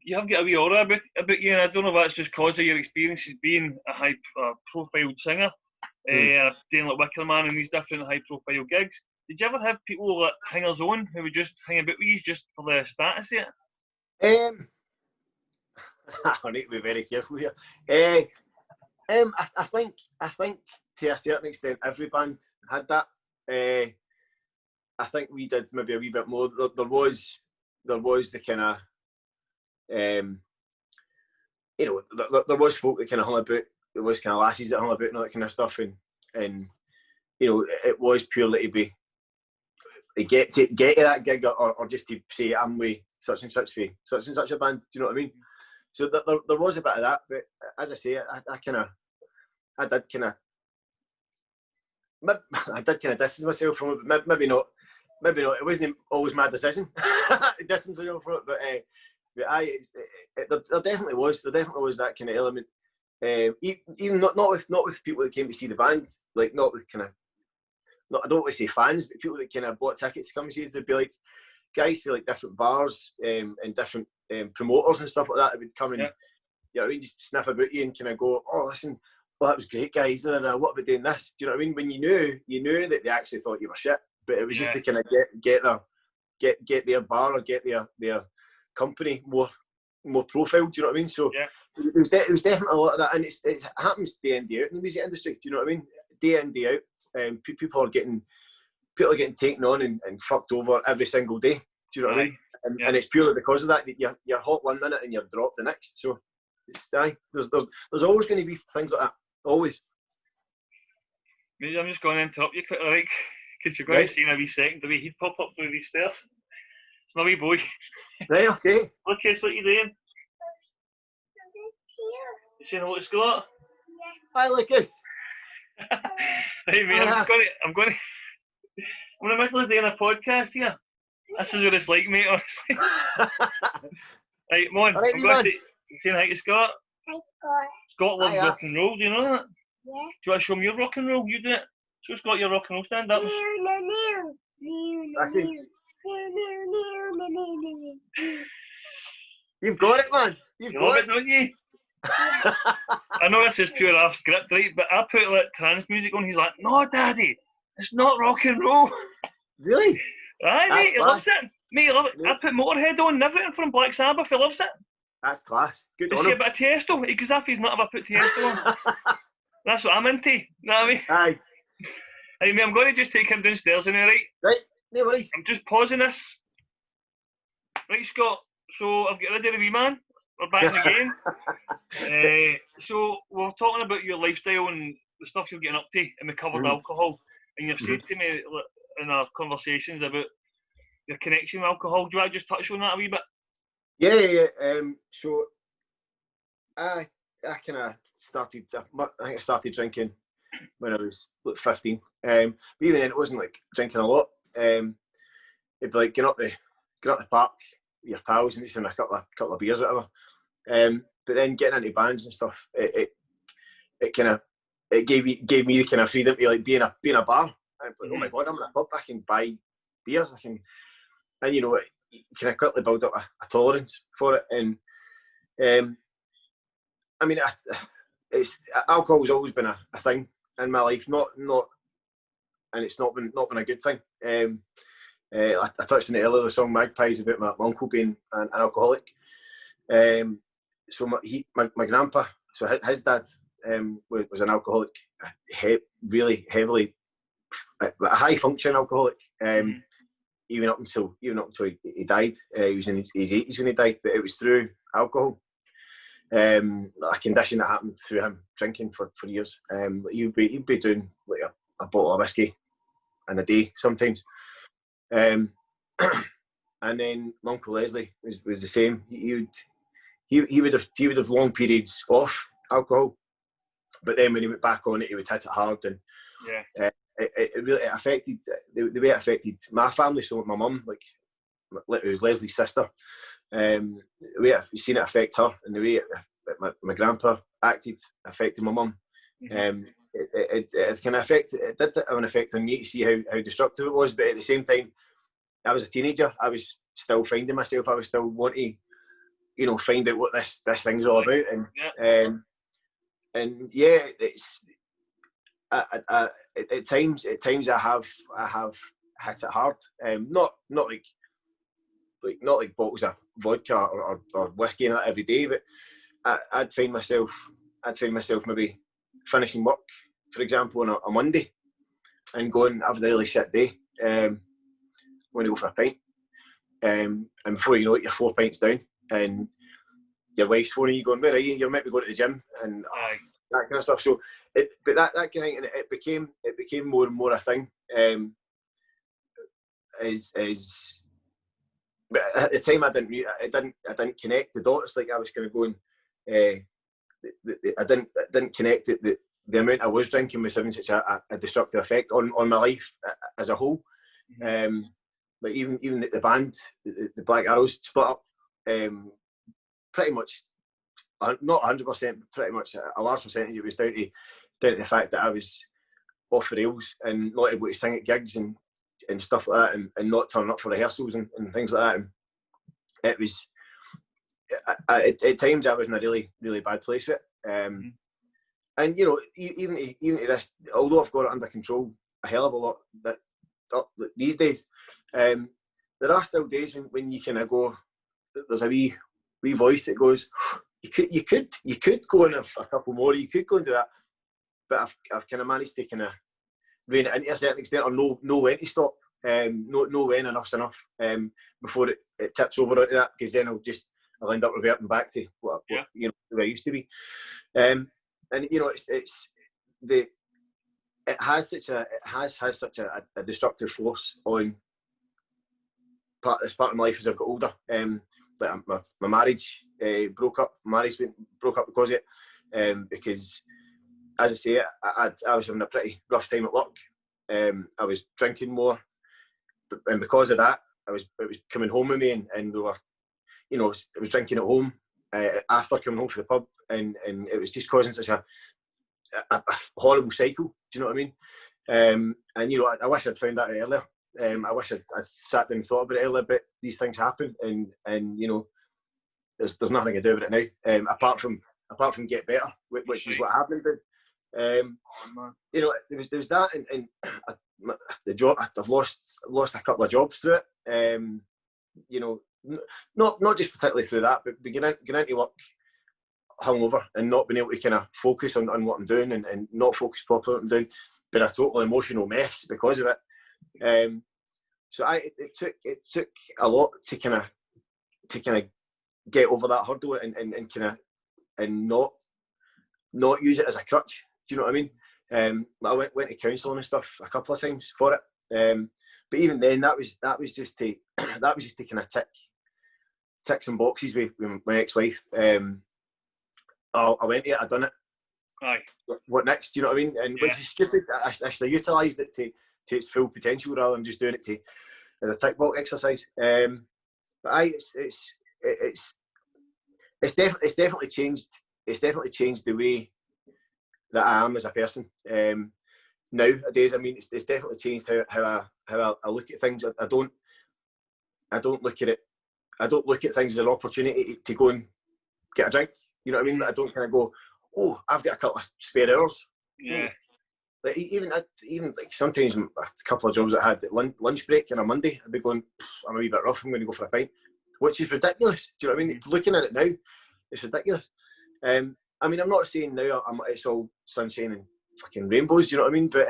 You have got a wee aura about you, and I don't know if that's just because of your experiences being a high-profile singer, doing like Wicker Man and these different high-profile gigs. Did you ever have people like hangers on who would just hang about with you just for the status of it? I need to be very careful here. I think to a certain extent every band had that. I think we did maybe a wee bit more. There was the kind of you know, there was folk that kind of hung about. There was kind of lassies that hung about and all that kind of stuff, and you know, it was purely to be get to that gig or just to say I'm with such and such a band. Do you know what I mean? So there was a bit of that, but as I say, I did kind of distance myself from it. But maybe not. It wasn't always my decision to distance myself from it, but there definitely was that kind of element. Even not with people that came to see the band, like not with kind of, I don't want to say fans, but people that kind of bought tickets to come and see us. They'd be like guys for like different bars and different promoters and stuff like that would come and you know, I mean, just sniff about you and kind of go, oh listen, well that was great guys, what about doing this? Do you know what I mean? When you knew that they actually thought you were shit, but it was just to kind of get their bar or get their company more profile. Do you know what I mean? So it was definitely a lot of that, and it happens day in day out in the music industry. Do you know what I mean? Day in day out, people are getting taken on and fucked over every single day. Do you know what I mean? And it's purely because of that you're hot one minute and you're dropped the next. So there's always going to be things like that. Always. Maybe I'm just going to interrupt you quickly, like, because you're going to see in a wee second the way he'd pop up through these stairs. It's my wee boy. Right, okay. Lucas, what are you doing? You saying hello to Scott? Hi, Lucas. Right, mate, I'm going to middle of doing a podcast here. This is what it's like, mate, honestly. Right, come on. Right, I'm going to say hi to Scott. Hi, Scott. Scott loves rock and roll, do you know that? Yeah. Do you want to show me your rock and roll? You do it. Show Scott your rock and roll, stand up. You've got it, man. You love it, don't you? I know this is pure off script, right? But I put like trance music on. He's like, "No, Daddy, it's not rock and roll." Really? Aye, mate, he loves it. Mate, he loves it. I put Motorhead on and everything from Black Sabbath. He loves it. That's class. Good You on see a him. bit of Tiesto. He goes, if he's not ever put Tiesto on. That's what I'm into. You know what I mean? Aye. Hey, mate, I'm going to just take him downstairs in right? Right. No worries. I'm just pausing this. Right, Scott. So I've got rid of the wee man. We're back again. So we're talking about your lifestyle and the stuff you're getting up to, and we covered alcohol. And you've said to me in our conversations about your connection with alcohol. Do you want to just touch on that a wee bit? Yeah. So I kind of started. I think I started drinking when I was like 15. But even then, it wasn't like drinking a lot. It'd be like going up the park with your pals and just having a couple of beers or whatever. But then getting into bands and stuff, it gave me the kind of freedom to like be in a bar. I'm like, oh my god, I'm in a pub. I can buy beers. And you know, you kind of quickly build up a tolerance for it. And I mean, alcohol's always been a thing in my life. And it's not been a good thing. I touched on it earlier, the song Magpies, about my uncle being an alcoholic. So my grandpa, so his dad was an alcoholic, really heavily, a high function alcoholic. even up until he died. He was in his 80s when he died, but it was through alcohol. A condition that happened through him drinking for years. He'd be doing like a bottle of whiskey in a day sometimes. And then my Uncle Leslie was the same. He would have long periods off alcohol, but then when he went back on it, he would hit it hard, and it really affected the way it affected my family. So my mum, like, it was Leslie's sister. The way I've seen it affect her, and the way my grandpa acted affected my mum. It kind of it did have an effect on me to see how destructive it was. But at the same time, I was a teenager. I was still finding myself. I was still wanting to, find out what this thing's all about. And it's at times I have hit it hard. Not like bottles of vodka or whiskey and that every day, but I'd find myself maybe finishing work, for example, on a Monday, and going, I've had a really shit day. Want to go for a pint, and before you know it, you're 4 pints down, and your wife's phoning you, going, "Where are you? You're meant to be going to the gym," and that kind of stuff. So, but that kind of thing, and it became more and more a thing. But at the time, I didn't connect the dots. Like, I was kind of going, I didn't connect it. The amount I was drinking was having such a destructive effect on my life as a whole. But even the band, the Black Arrows, split up. Pretty much, not 100%, but pretty much a large percentage. It was down to the fact that I was off the rails and not able to sing at gigs and stuff like that, and not turning up for rehearsals and things like that. And it was at times I was in a really, really bad place with it. And even to this, although I've got it under control a hell of a lot these days, there are still days when you kind of go, there's a wee voice that goes, you could go in a couple more, you could go and do that, but I've kind of managed to kind of rein it into a certain extent, or know when to stop, know when enough's enough, before it tips over onto that, because then I'll end up reverting back to what where I used to be. And it has such a destructive force on part of my life as I've got older. Like my marriage broke up. Marriage broke up because of it. Because, as I say, I was having a pretty rough time at work. I was drinking more, and because of that, it was coming home with me, and we were, I was drinking at home after coming home from the pub, and it was just causing such a horrible cycle. Do you know what I mean? And I wish I'd found that earlier. I wish I'd sat down and thought about it earlier, but these things happen, and there's nothing to do with it now, apart from get better, which is what happened. There was that, and the job. I've lost a couple of jobs through it. Not just particularly through that, but getting into work hungover and not being able to kind of focus on what I'm doing, and not focus properly on what I'm doing, but a total emotional mess because of it. So it took a lot to kind of get over that hurdle and kind of not use it as a crutch. Do you know what I mean? I went to counselling and stuff a couple of times for it. But even then, that was just to kind of tick some boxes with my ex-wife. I went to it, I done it. Aye. What next? Do you know what I mean? And which is stupid. I should have utilised it to its full potential rather than just doing it as a tick box exercise. But it's definitely changed. It's definitely changed the way that I am as a person. Nowadays, I mean, it's definitely changed how I look at things. I don't look at it. I don't look at things as an opportunity to go and get a drink. You know what I mean? I don't kind of go, oh, I've got a couple of spare hours. Yeah. Like even like sometimes a couple of jobs I had at lunch break on a Monday, I'd be going, I'm a wee bit rough, I'm going to go for a pint, which is ridiculous. Do you know what I mean? Looking at it now, it's ridiculous. I mean, I'm not saying now it's all sunshine and fucking rainbows. Do you know what I mean? But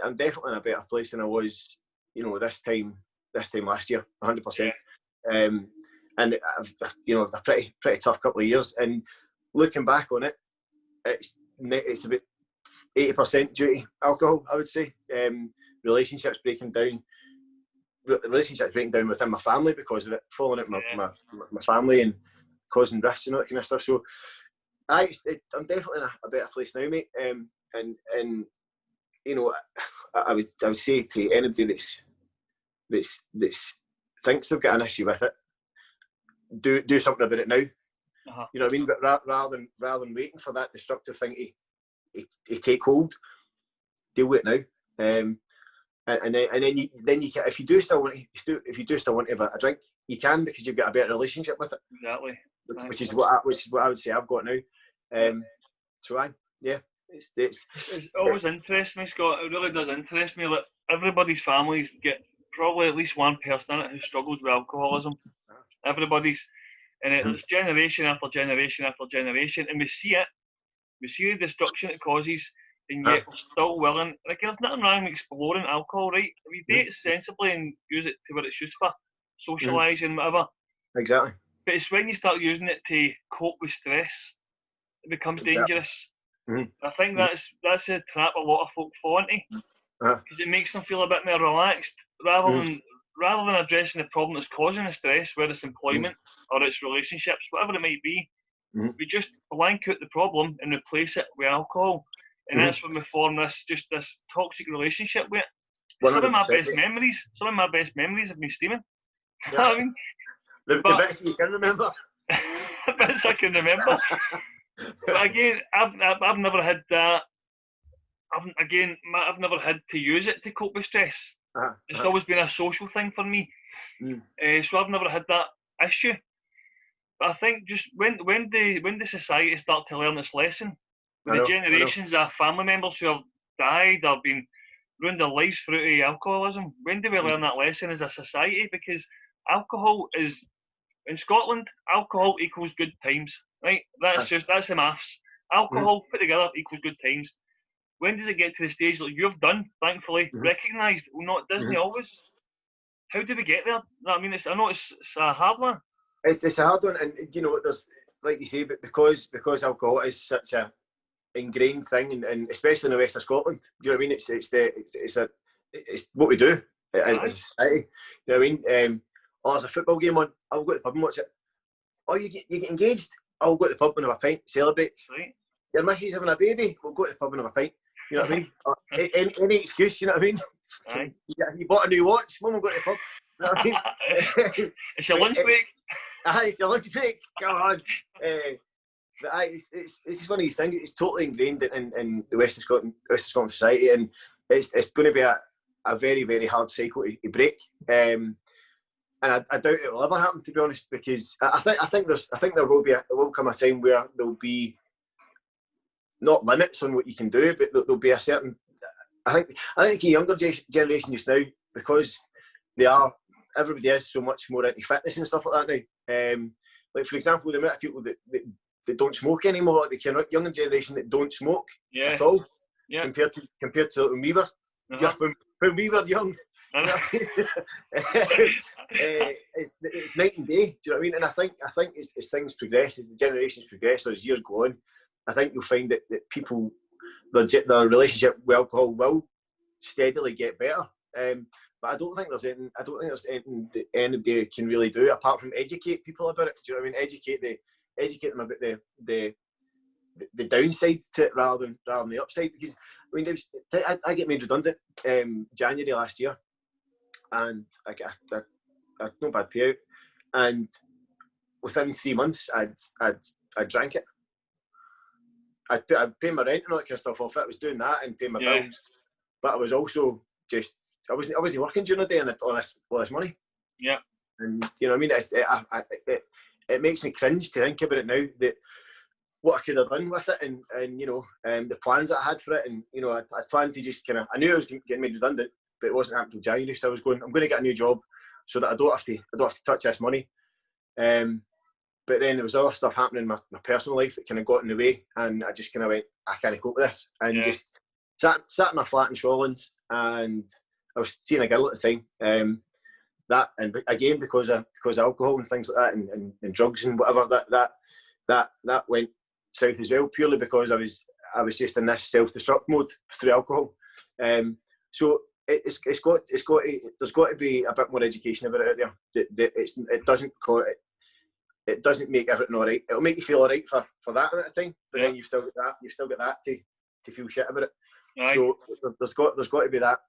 I'm definitely in a better place than I was, this time this time last year, 100%. Yeah. And I've, a pretty tough couple of years. And looking back on it, it's about 80% due to alcohol, I would say. Relationships breaking down within my family because of it, falling out my family and causing rifts and all that kind of stuff. So I'm definitely in a better place now, mate. And I would say to anybody that's thinks they've got an issue with it, do something about it now. Uh-huh. You know what I mean? But rather than waiting for that destructive thing to take hold, deal with it now. And then you can, if you do still want to have a drink, you can, because you've got a better relationship with it. Exactly. Which is what I would say I've got now. So it's always interests me, Scott. It really does interest me. Like, everybody's families get probably at least one person in it who struggles with alcoholism. Everybody's, and it's generation after generation after generation, and we see the destruction it causes, and yet we're still willing. Like, there's nothing wrong with exploring alcohol, right? If you date sensibly and use it to what it's used for, socialise and whatever. Exactly. But it's when you start using it to cope with stress, it becomes dangerous. I think that's a trap a lot of folk fall into, because it makes them feel a bit more relaxed rather than addressing the problem that's causing the stress, whether it's employment or it's relationships, whatever it might be. We just blank out the problem and replace it with alcohol, and that's when we form this toxic relationship with it. Some of my best memories of me steaming. You know what I mean? The bits you can remember. The bits I can remember. But again, I've never had that. I've never had to use it to cope with stress. It's always been a social thing for me. So I've never had that issue. But I think just when the society start to learn its lesson, the generations of family members who have died or been ruined their lives through alcoholism, when do we learn that lesson as a society? Because alcohol is, in Scotland, alcohol equals good times, right? That's the maths. Alcohol put together equals good times. When does it get to the stage that you've done, thankfully, recognised? Well, it doesn't always. How do we get there? I mean, I know it's a hard one. It's a hard one, and there's, like you say, but because alcohol is such a ingrained thing, and especially in the west of Scotland, you know what I mean? It's what we do as a society. You know what I mean? There's a football game on, I'll go to the pub and watch it. You get engaged, I'll go to the pub and have a pint, celebrate. Right. Your missus having a baby, we'll go to the pub and have a pint. You know what I mean? Any excuse, you know what I mean? Aye. You bought a new watch, Mum will go to the pub. You know what I mean? It's your lunch break. It's your lunch break. Come on. But it's just one of these things. It's totally ingrained in the West of Scotland society, and it's going to be a very, very hard cycle to break. And I doubt it will ever happen, to be honest, because I think there will come a time where there'll be not limits on what you can do, but there'll be a certain. I think the younger generation just now, because everybody is so much more into fitness and stuff like that now. Like, for example, the amount of people that don't smoke anymore, like the younger generation that don't smoke at all, compared to when we were when we were young. It's night and day. Do you know what I mean? And I think as things progress, as the generations progress, or as years go on, I think you'll find that people, their relationship with alcohol will steadily get better. But I don't think there's anything that anybody can really do apart from educate people about it. Do you know what I mean? Educate them about the downside to it rather than the upside. Because I mean, I get made redundant January last year, and I got no bad payout, and within 3 months I drank it. I paid my rent and all that kind of stuff off it. I was doing that and paying my bills, but I was also just I wasn't working during the day and all this money. Yeah. And you know what I mean? It makes me cringe to think about it now, that what I could have done with it, and the plans that I had for it, and I planned to just I knew I was getting made redundant, but it wasn't happening until January, so I was going, I'm going to get a new job so that I don't have to touch this money. But then there was other stuff happening in my personal life that kind of got in the way, and I just kind of went, I can't cope with this, and just sat in my flat in Shawlands, and I was seeing a girl at the time that, and again because of alcohol and things like that, and drugs and whatever, that went south as well, purely because I was just in this self-destruct mode through alcohol. So there's got to be a bit more education about it out there. It doesn't make everything all right. It'll make you feel all right for that amount of time, but then you've still got that to feel shit about it. Aye. So there's got to be that.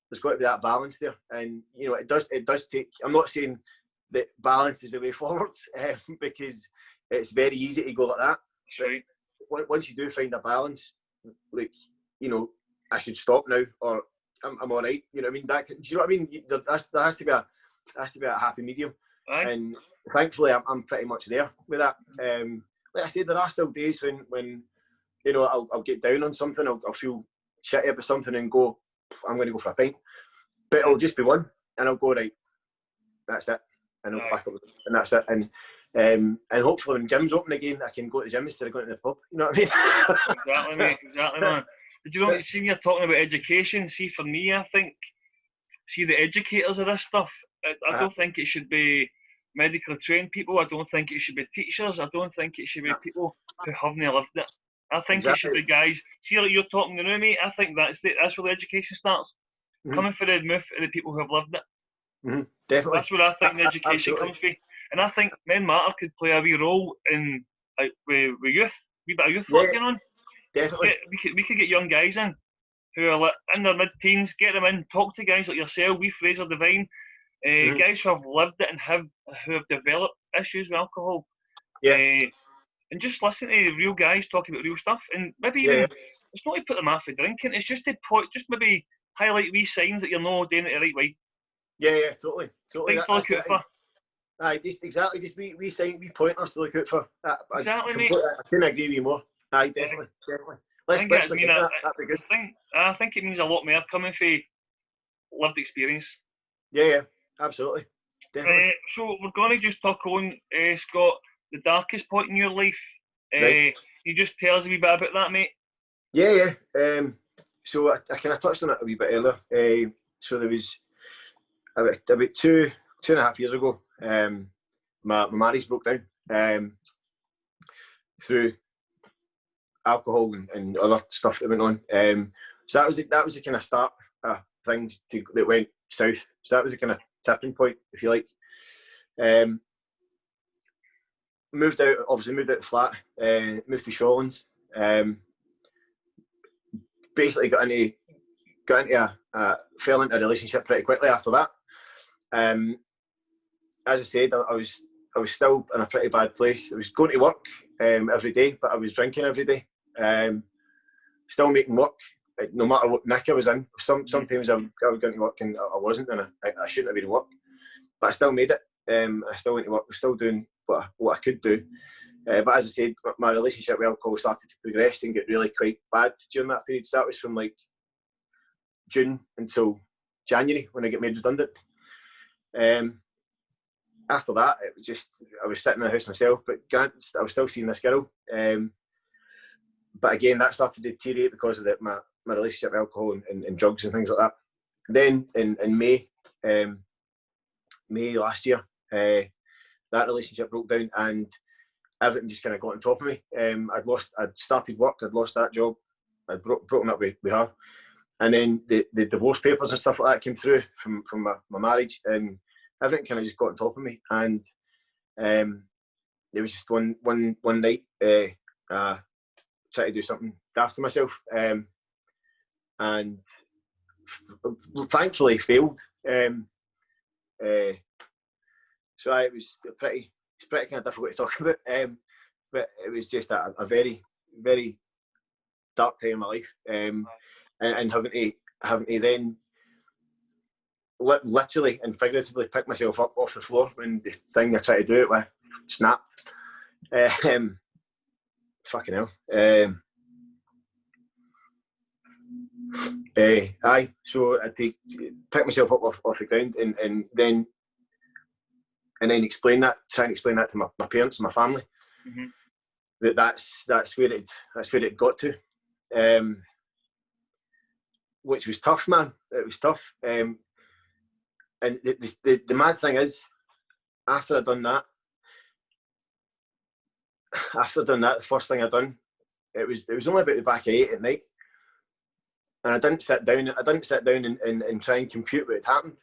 There's got to be that balance there, and you know it does take. I'm not saying that balance is the way forward, because it's very easy to go like that. Right. Once you do find a balance, like, you know, I should stop now, or I'm all right. You know what I mean? Do you know what I mean? There has to be a happy medium. Aye. And thankfully, I'm pretty much there with that. Like I said, there are still days when you know I'll get down on something, I'll feel shitty about something and go, I'm going to go for a pint. But it'll just be one, and I'll go, right, that's it, and I'll back up, and that's it. And hopefully when gym's open again, I can go to the gym instead of going to the pub. You know what I mean? Exactly, mate. Exactly, man. But you know, seeing you're talking about education, see, for me, I think, see the educators of this stuff, I don't think it should be medically trained people. I don't think it should be teachers. I don't think it should be people who haven't lived it. I think it should be guys. See, like you're talking to me, I think that's where the education starts. Mm-hmm. Coming for the move of the people who have lived it. Mm-hmm. Definitely. That's where I think the education comes from. And I think Men Matter could play a wee role in with youth, wee bit of youth work going on. Definitely. We could get young guys in who are in their mid-teens, get them in, talk to guys like yourself, wee Fraser Devine, guys who have lived it and who have developed issues with alcohol. Yeah. And just listen to real guys talking about real stuff, and maybe even it's not to put them off of drinking. It's just to maybe highlight wee signs that you're not doing it the right way. Yeah, totally. Things to look out for. Aye, just wee sign, wee pointers to look out for. Exactly, mate. I couldn't agree with you more. Aye, definitely. Let's look at that. That'd be good. I think it means a lot more coming from lived experience. Yeah, absolutely. Definitely. So we're going to just talk on, Scott, the darkest point in your life. Right. You just tell us a wee bit about that, mate. Yeah. So I kind of touched on it a wee bit earlier. So there was about 2.5 years ago, my marriage broke down through alcohol and other stuff that went on. So that was the kind of start of things that went south. So that was the kind of tipping point, if you like. Moved out of the flat, moved to Shawlands. Basically got into fell into a relationship pretty quickly after that. As I said, I was still in a pretty bad place. I was going to work every day, but I was drinking every day. Still making work, no matter what nick I was in. Sometimes I was going to work and I wasn't, and I shouldn't have been at work. But I still made it. I still went to work. I was still doing what I could do. But as I said, my relationship with alcohol started to progress and get really quite bad during that period. So that was from like June until January when I got made redundant. After that, it was just, I was sitting in the house myself, but I was still seeing this girl. But again, that started to deteriorate because of my relationship with alcohol and drugs and things like that. Then in May last year, that relationship broke down and everything just kind of got on top of me. I'd started work, I'd lost that job, I'd broken up with her. And then the divorce papers and stuff like that came through from my marriage, and everything kind of just got on top of me. And it was just one night, tried to do something daft to myself, and thankfully failed. So it was pretty kind of difficult to talk about, but it was just a very, very dark time in my life, and having to then literally and figuratively pick myself up off the floor when the thing I tried to do it with snapped. Fucking hell. So I pick myself up off the ground and then try and explain that to my parents and my family. Mm-hmm. That's where it got to, which was tough, man. It was tough. And the mad thing is, after I'd done that, the first thing I'd done, it was only about the back of 8 at night, and I didn't sit down and try and compute what had happened.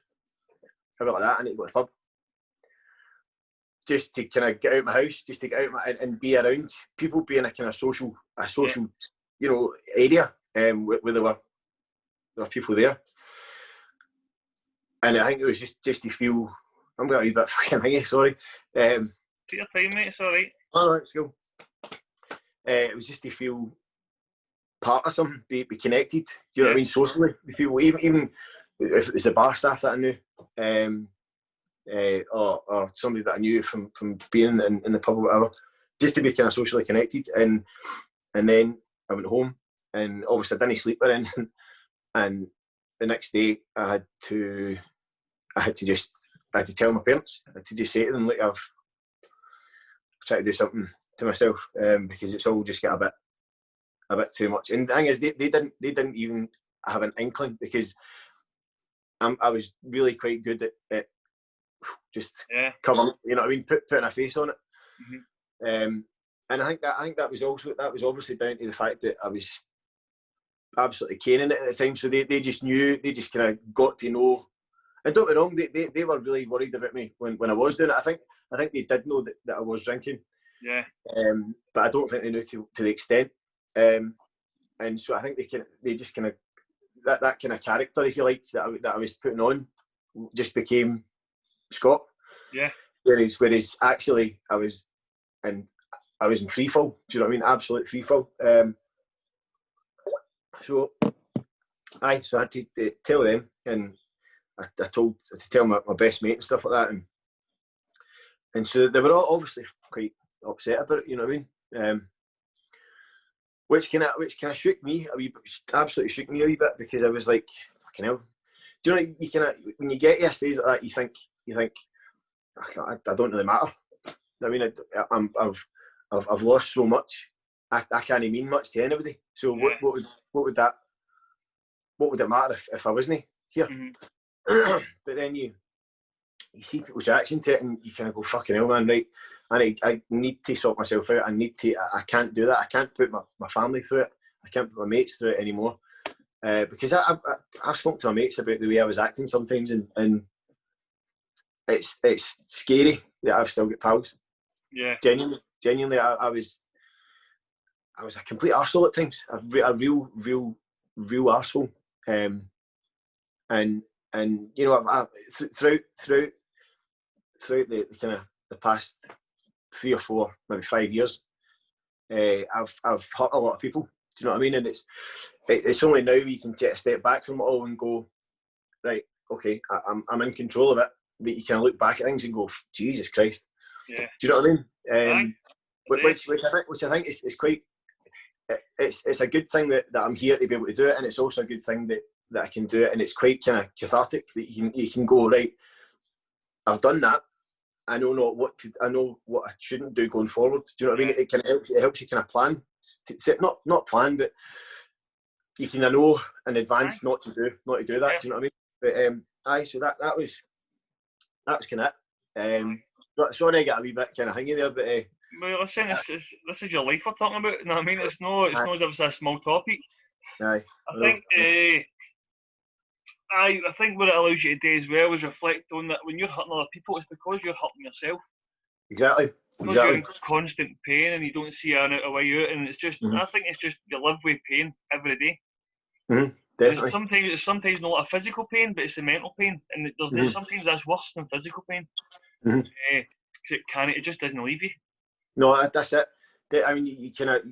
I went like that. I need to go to the pub, just to kind of get out of my house, just to get out and be around people, be in a kind of social, area, where there were people there. And I think it was just to feel. I'm going to leave that fucking thingy. Sorry. Take your time, mate. It's all right. All right, let's go. It was just to feel part of something, be connected. You know what I mean? Socially, with people, even if it was the bar staff that I knew, or somebody that I knew from being in the pub or whatever, just to be kind of socially connected. And then I went home, and obviously I didn't sleep or anything. And the next day, I had to tell my parents. I had to just say to them, look, I've tried to do something to myself, because it's all just got a bit too much. And the thing is, they didn't even have an inkling, because I was really quite good at just covering, you know what I mean, putting a face on it. And I think that was obviously down to the fact that I was absolutely caning it at the time. So they just knew, they just kind of got to know. And don't get me wrong, they were really worried about me when I was doing it. I think they did know that I was drinking. Yeah. But I don't think they knew to the extent. And so I think they just kind of that kind of character, if you like, that I was putting on, just became Scott. Yeah. Whereas actually I was in free fall. Do you know what I mean? Absolute free fall. So I had to tell them, and I had to tell my best mate and stuff like that, and so they were all obviously quite upset about it. You know what I mean? Which kind of shook me a wee bit, absolutely shook me a wee bit, because I was like, fucking hell. Do you know, you kind of, when you get to a stage like that, you think, I don't really matter. I mean, I've lost so much. I can't mean much to anybody. So what would it matter if I wasn't here? But then you see people's reaction to it, and you kind of go, fucking hell, man, right? I need to sort myself out. I can't do that. I can't put my family through it. I can't put my mates through it anymore. Because I've spoken to my mates about the way I was acting sometimes, and it's scary that I've still got pals. Yeah. Genuinely, I was a complete arsehole at times. A real arsehole. And you know, throughout the kind of the past 3 or 4, maybe 5 years, I've hurt a lot of people. Do you know what I mean? And it's only now you can take a step back from it all and go, right, okay, I'm in control of it. That you can look back at things and go, Jesus Christ. Yeah. Do you know what I mean? Which I think is quite. It's a good thing that I'm here to be able to do it, and it's also a good thing that I can do it, and it's quite kind of cathartic that you can go, right, I've done that. I know what I shouldn't do going forward. Do you know what I mean? It helps you kind of plan. Not plan, but you can know in advance not to do that. Do you know what I mean? But so that was kind of it. Sorry, I got a wee bit kind of hangy there, but. Well, listen, this is your life we're talking about. You know what I mean? It's not as if it's a small topic. Aye. I think what it allows you to do as well is reflect on that when you're hurting other people, it's because you're hurting yourself. Exactly. Because you're in constant pain and you don't see a way out, and it's just I think it's just you live with pain every day. Definitely. It's sometimes not a physical pain, but it's the mental pain, and there's sometimes that's worse than physical pain. Because it just doesn't leave you. No, that's it. I mean, you kind of,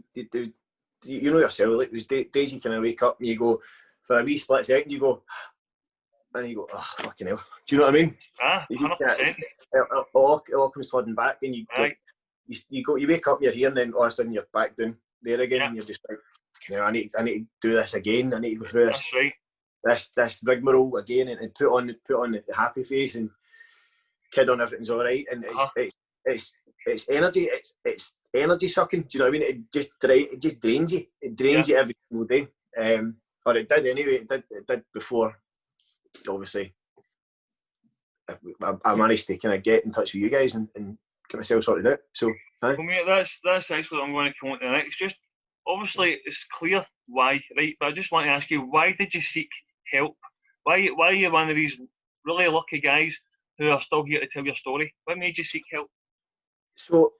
you know yourself, like there's days you kind of wake up and you go, for a wee split second, you go, and you go, oh, fucking hell. Do you know what I mean? 100%. It all comes flooding back, and you wake up and you're here, and then all of a sudden you're back down there again, and you're just like, fucking hell, I need to do this again. I need to go through this. That's right. This rigmarole again, and put on the happy face and kid on everything's all right, and it's energy. It's energy sucking. Do you know what I mean? It just drains you. It drains you every single day. Or it did anyway. It did before, obviously. I managed to kind of get in touch with you guys and get myself sorted out. So, well, mate, that's actually what I'm going to come on to next. Just obviously, it's clear why, right? But I just want to ask you, why did you seek help? Why are you one of these really lucky guys who are still here to tell your story? What made you seek help? So,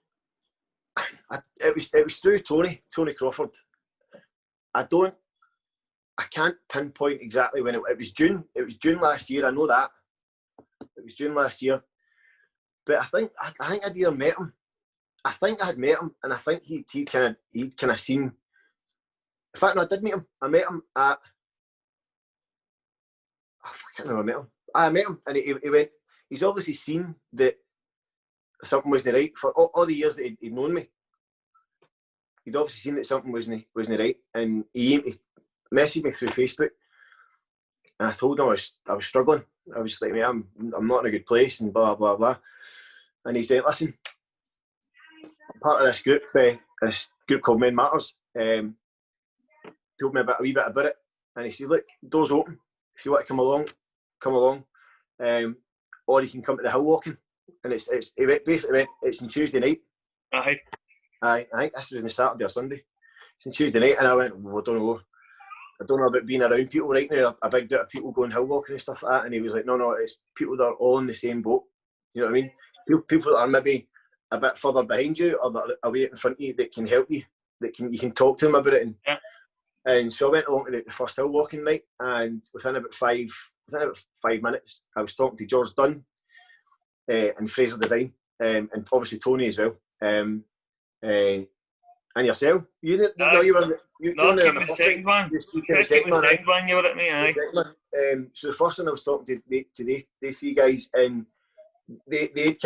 it was through Tony Crawford. I can't pinpoint exactly when it was June. It was June last year. I know that it was June last year. But I think I'd either met him. I think I had met him, and I think he'd kind of seen. In fact, no, I did meet him. I met him at. I can't remember. I met him, and he went. He's obviously seen that something wasn't right for all the years that he'd known me. He'd obviously seen that something wasn't right, and he messaged me through Facebook, and I told him I was struggling. I was like, mate, I'm not in a good place, and blah blah blah. And he said, listen, I'm part of this group called Men Matters. Told me a wee bit about it, and he said, look, doors open. If you want to come along, or you can come to the hill walking. And he basically went, it's on Tuesday night. Aye. I think this was on the Saturday or Sunday. It's on Tuesday night, and I went, well, I don't know about being around people right now. A big group of people going hill walking and stuff like that. And he was like, no, it's people that are all in the same boat. You know what I mean? People that are maybe a bit further behind you or that are away in front of you that can help you, you can talk to them about it. And so I went along to the first hill walking night, and within about 5 minutes, I was talking to George Dunn and Fraser Devine, and obviously Tony as well, and yourself. You were the second one. The second one, you were at me, aye. So the first one I was talking to the three guys, and they'd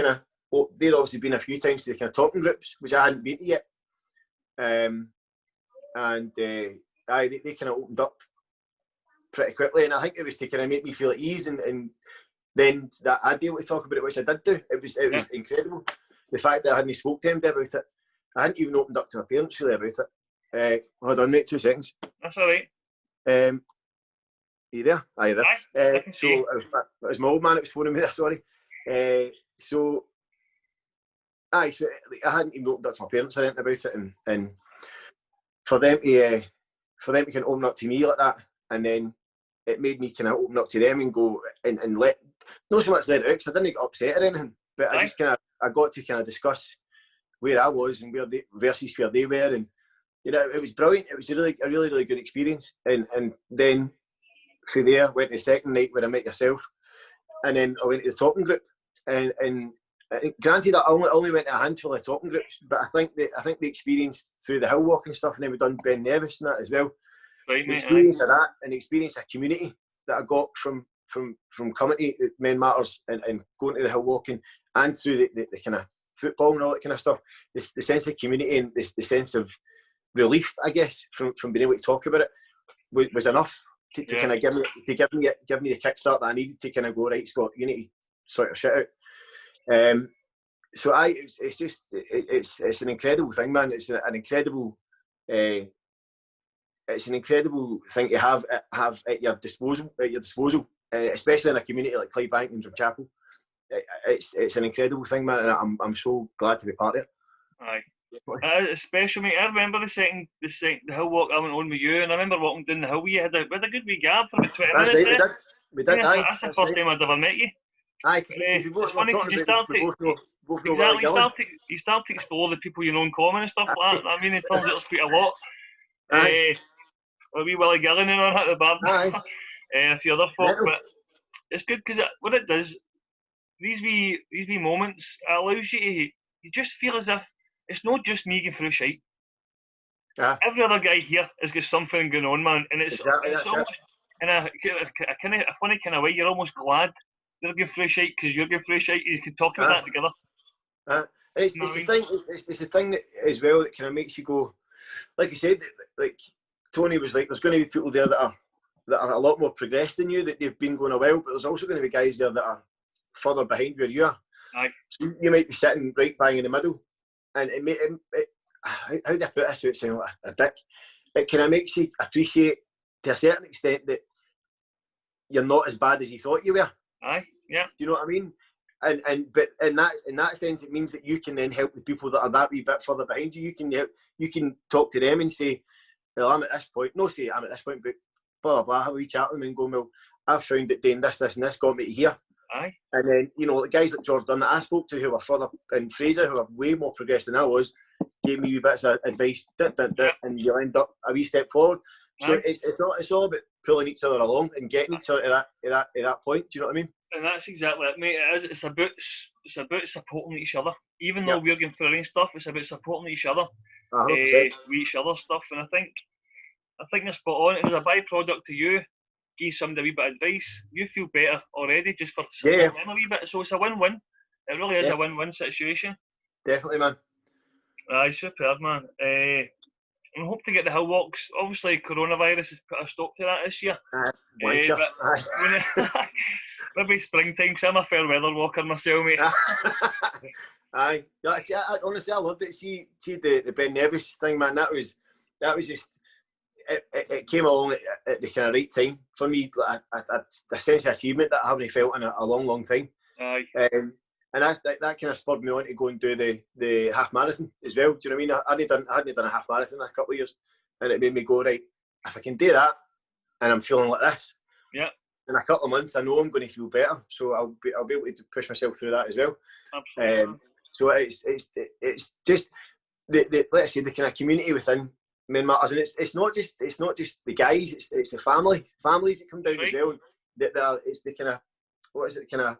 obviously been a few times to the kind of talking groups, which I hadn't been to yet, and they kind of opened up pretty quickly, and I think it was to kind of make me feel at ease, and then that I'd be able to talk about it, which I did do. It was incredible. The fact that I hadn't spoke to him about it, I hadn't even opened up to my parents really about it. Hold on, mate, 2 seconds. That's all right. Are you there? Aye, there. Aye, So it was my old man that was phoning me there, sorry. So I hadn't even opened up to my parents or anything about it, and for them to kind of open up to me like that, and then it made me kind of open up to them and go and let, not so much let it out, because I didn't get upset or anything, but I got to kind of discuss where I was and where they versus where they were, and it was brilliant. It was a really good experience, and then through there went to the second night where I met yourself, and then I went to the talking group, and granted I only went to a handful of talking groups, but I think the experience through the hill walking stuff, and then we've done Ben Nevis and that as well. Right, the experience of that, and the experience of community that I got from coming to Men Matters and going to the hill walking, and through the kind of football and all that kind of stuff, the sense of community and the sense of relief, I guess, from being able to talk about it was enough to kind of give me the kickstart that I needed to kind of go, right, Scott, you need to sort your shit out. So it's an incredible thing, man. It's an incredible thing to have at your disposal, especially in a community like Clydebank and Drumchapel. It's an incredible thing, man, and I'm so glad to be part of it. Aye. Especially, mate, I remember the hill walk I went on with you, and I remember walking down the hill with you. We had a good wee gab for about 20 minutes. Right, we did. That's the first time I'd ever met you. Aye, because it's funny because you start to explore the people you know in common and stuff like that. I mean, it turns out there's quite a lot. A wee Willie Gillen and all that, the bar, a few other folk, but it's good because what it does, these wee moments, it allows you just feel as if it's not just me going through shite. Every other guy here has got something going on, man, and it's almost in a funny kind of way. You're almost glad they're going through shite because you're going through shite. You can talk about that together. It's the thing that as well that kind of makes you go, like I said, like Tony was like, there's going to be people there that are a lot more progressed than you, that they've been going a while, but there's also going to be guys there that are further behind where you are. So you might be sitting right bang in the middle, and how do I put this without sounding like a dick? It kind of makes you appreciate to a certain extent that you're not as bad as you thought you were. Yeah. Do you know what I mean? But in that sense, it means that you can then help the people that are that wee bit further behind you. You can talk to them and say, well, I'm at this point. No, say I'm at this point, but blah blah blah. Have a wee chat with them and go, well, I've found that doing this, and this got me to here. Aye. And then, the guys like Jordan that I spoke to who were further, and Fraser, who are way more progressed than I was, gave me wee bits of advice, and you end up a wee step forward. So it's all about pulling each other along and getting each other to that point. Do you know what I mean? And that's exactly it, mate. It is. It's about supporting each other. Even though we're going through our own stuff, it's about supporting each other. With each other stuff. And I think you're spot on. And as a byproduct to you, give somebody a wee bit of advice, you feel better already just for supporting them a wee bit. So it's a win-win. It really is a win-win situation. Definitely, man. Aye, superb, man. I hope to get the hill walks. Obviously, coronavirus has put a stop to that this year. But maybe springtime, because I'm a fair weather walker myself, mate. Aye. No, see, honestly, I loved it. See the Ben Nevis thing, man. That was just, it came along at the kind of right time for me. A sense of achievement that I haven't felt in a long, long time. Aye. And that kind of spurred me on to go and do the half marathon as well. Do you know what I mean? I hadn't done a half marathon in a couple of years, and it made me go, right, if I can do that, and I'm feeling like this, in a couple of months, I know I'm going to feel better. So I'll be able to push myself through that as well. Absolutely. So it's just let's say the kind of community within Men Matters, and it's not just the guys, it's the families that come down as well. It's the kind of, what is it, kind of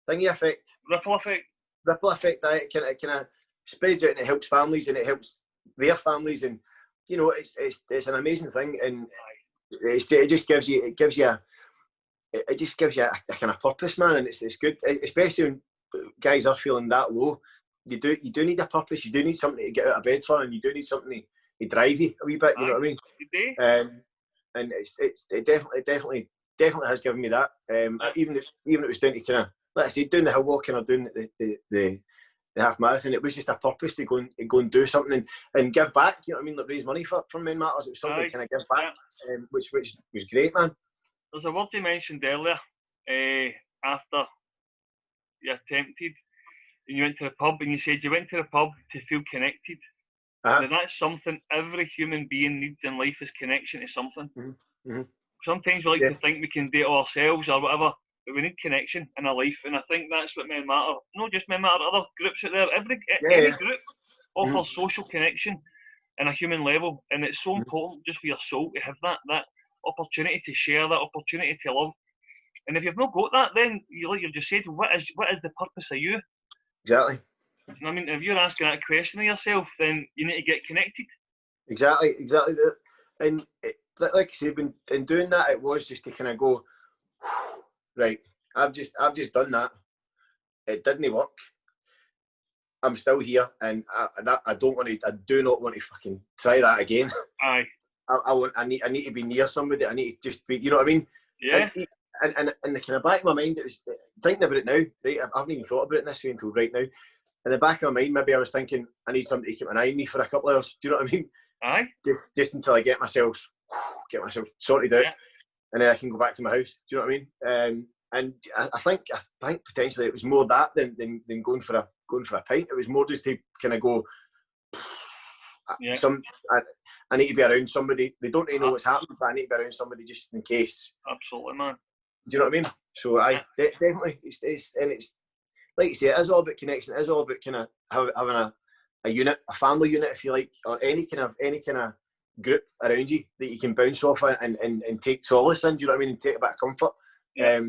thingy effect, ripple effect. That it kind of spreads out and it helps families and it helps their families, and it's an amazing thing, and it just gives you a kind of purpose, man, and it's good, especially when guys are feeling that low. You do need a purpose. You do need something to get out of bed for, and you do need something to drive you a wee bit. You know what I mean? You do. And it definitely has given me that. Even if it was down to kind of, like I said, doing the hill walking or doing the half marathon, it was just a purpose to go and do something and give back. You know what I mean? Like raise money for Men Matters. It was something to kind of give back, which was great, man. There's a word you mentioned earlier. After you attempted, and you went to the pub, and you said you went to the pub to feel connected. And that's something every human being needs in life, is connection to something. Mm-hmm. Sometimes we like to think we can do it ourselves or whatever, but we need connection in our life, and I think that's what Men Matter, not just Men Matter, other groups out there, any group offers social connection in a human level, and it's so important just for your soul to have that opportunity to share, that opportunity to love. And if you've not got that, then like you've just said, what is the purpose of you? Exactly. I mean, if you're asking that question of yourself, then you need to get connected. Exactly. And like I said, in doing that, it was just to kind of go, right, I've just done that. It didn't work. I'm still here, and I do not want to fucking try that again. Aye. I need to be near somebody. I need to just be, you know what I mean? Yeah. And in the kind of back of my mind, it was thinking about it now. Right, I haven't even thought about it in this way until right now. In the back of my mind, maybe I was thinking I need somebody to keep an eye on me for a couple of hours. Do you know what I mean? Aye. Just until I get myself sorted out, and then I can go back to my house. Do you know what I mean? And I think potentially it was more that than going for a pint. It was more just to kind of go. I need to be around somebody. They don't really know what's happening, but I need to be around somebody just in case. Absolutely, man. Do you know what I mean? So definitely, it's like you say, it is all about connection. It is all about kind of having a unit, a family unit, if you like, or any kind of group around you that you can bounce off and take solace in. Do you know what I mean? And take a bit of comfort. Yeah.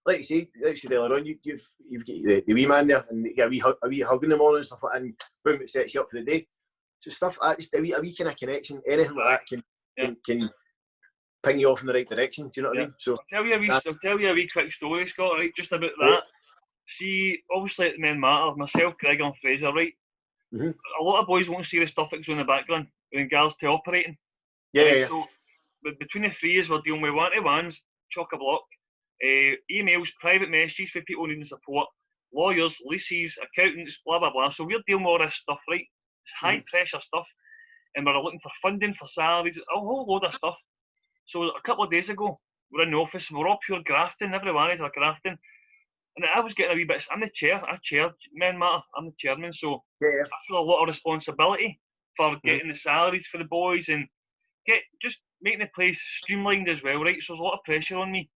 Like you said earlier on, you've got the wee man there, and you get a wee hug in the morning and stuff like that, and boom, it sets you up for the day. So stuff like that, just a wee kind of connection, anything like that can ping you off in the right direction. Do you know what I mean? So I'll tell you a wee quick story, Scott, right? Just about that. See, obviously at Men Matter, myself, Greg and Fraser, right? Mm-hmm. A lot of boys won't see the stuff that goes on in the background in regards to operating. Yeah. So between the three of us, we're dealing with one-to-ones, chock-a-block, emails, private messages for people needing support, lawyers, leases, accountants, blah, blah, blah. So we're dealing with all this stuff, right? It's high-pressure stuff, and we're looking for funding for salaries, a whole load of stuff. So a couple of days ago, we're in the office, and we're all pure grafting, every one is a grafting. And I was getting a wee bit. I'm the chair. I chair Men Matter. I'm the chairman, so Yeah. I feel a lot of responsibility for getting the salaries for the boys and just making the place streamlined as well, right? So there's a lot of pressure on me,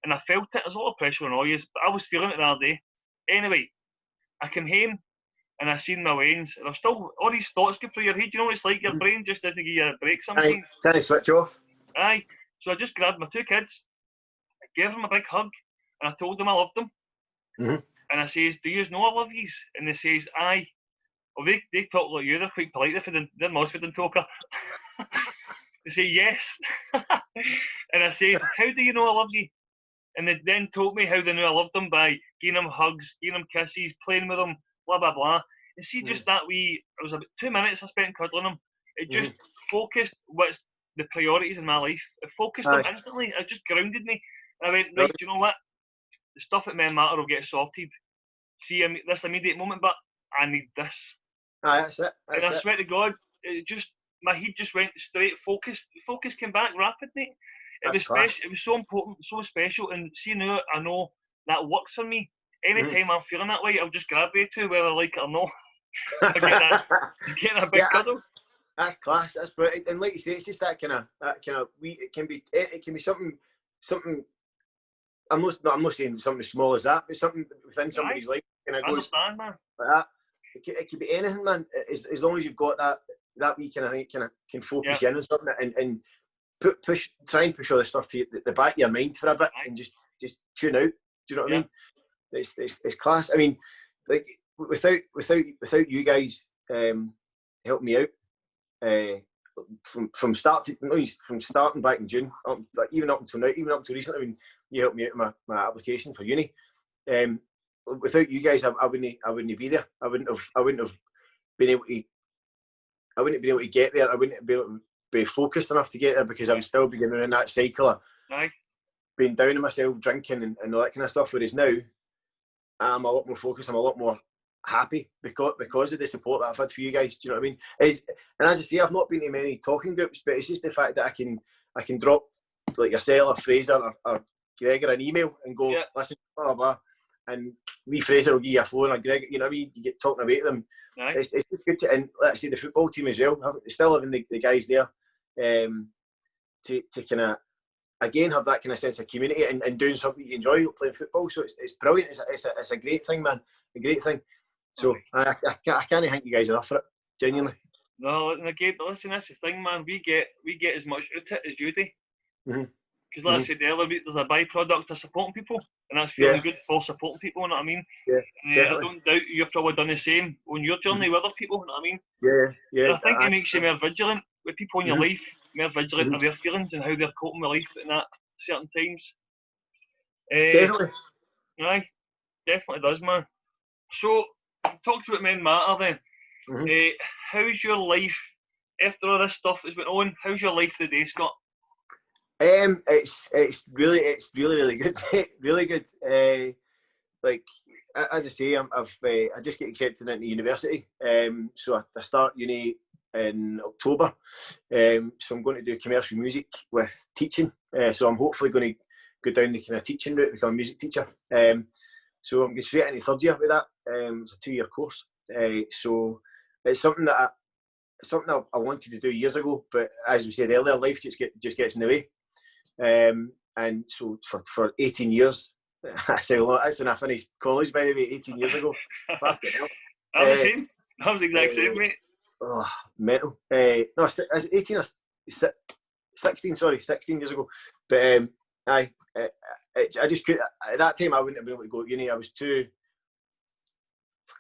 and I felt it. There's a lot of pressure on all you, but I was feeling it the other day. Anyway, I came home and I seen my wains, and I've still all these thoughts go through your head. You know what it's like? Your brain just doesn't give you a break sometimes. Can I switch off? Aye. So I just grabbed my two kids, I gave them a big hug, and I told them I loved them. Mm-hmm. And I says, "Do you know I love yous?" And they says, "Aye." Well, they talk like you. They're quite polite. They're Mosford and Toker. They say yes. And I said, "How do you know I love you?" And they then told me how they knew I loved them by giving them hugs, giving them kisses, playing with them, blah, blah, blah. And see, just that wee, it was about 2 minutes I spent cuddling them. It just focused what's the priorities in my life. It focused them instantly. It just grounded me. And I went, right, do you know what? The stuff at Men Matter will get sorted. See, this immediate moment, but I need this. That's it. And I swear to God, my head just went straight focused. Focus came back rapid, mate. It was special. It was so important, so special. And see now, I know that works for me. Anytime I'm feeling that way, I'll just grab you to whether I like it or not. I get that big cuddle. That's class. That's brilliant. And like you say, it's just that kind of it can be something. I'm not saying something as small as that, but something within somebody's life. I understand, man. Like that. It could be anything, man. As long as you've got that wee kind of can focus in on something and try and push all this stuff to the back of your mind for a bit and just tune out. Do you know what I mean? It's class. I mean, like without you guys helping me out from starting back in June, even up until now, even up until recently, when you helped me out with my application for uni. Without you guys, I wouldn't be there. I wouldn't have been able to get there. I wouldn't be able to be focused enough to get there because I would still be going in that cycle of being down on myself, drinking and all that kind of stuff. Whereas now, I'm a lot more focused. I'm a lot more happy because of the support that I've had for you guys. Do you know what I mean? And as I say, I've not been to many talking groups, but it's just the fact that I can drop like yourself or Fraser or Gregor an email and go, listen, blah, blah, blah. And me, Fraser will give you a phone, or Greg, you know what I mean? You get talking about them. It's just good to, and let's say the football team as well, still having the guys there to kind of, again, have that kind of sense of community and doing something you enjoy, playing football. So it's brilliant. It's a great thing, man. A great thing. So I can't thank you guys enough for it, genuinely. No, and again, listen, that's the thing, man. We get as much out of it as you do. Because like I said earlier, there's a byproduct of supporting people, and that's feeling good for supporting people, you know what I mean? I don't doubt you've probably done the same on your journey with other people, you know what I mean? And I think it makes you more vigilant with people in your life, more vigilant of their feelings and how they're coping with life in that certain times. Definitely. Aye, definitely does, man. So, talk about Men Matter then. How's your life, after all this stuff has went on, how's your life today, Scott? It's really good, really good. Like as I say, I just get accepted into university. So I start uni in October. So I'm going to do commercial music with teaching. So I'm hopefully going to go down the kind of teaching route, become a music teacher. So I'm going straight into third year with that. It's a 2-year course. So it's something that I wanted to do years ago, but as we said earlier, life just gets in the way. And so for 18 years, I say a lot. That's when I finished college, by the way, 18 years ago. Fucking hell. I'm the same. I was the exact same, mate. Oh, mental. No, is it 18 or 16? Sorry, 16 years ago. But I just could. At that time, I wouldn't have been able to go to uni. I was too.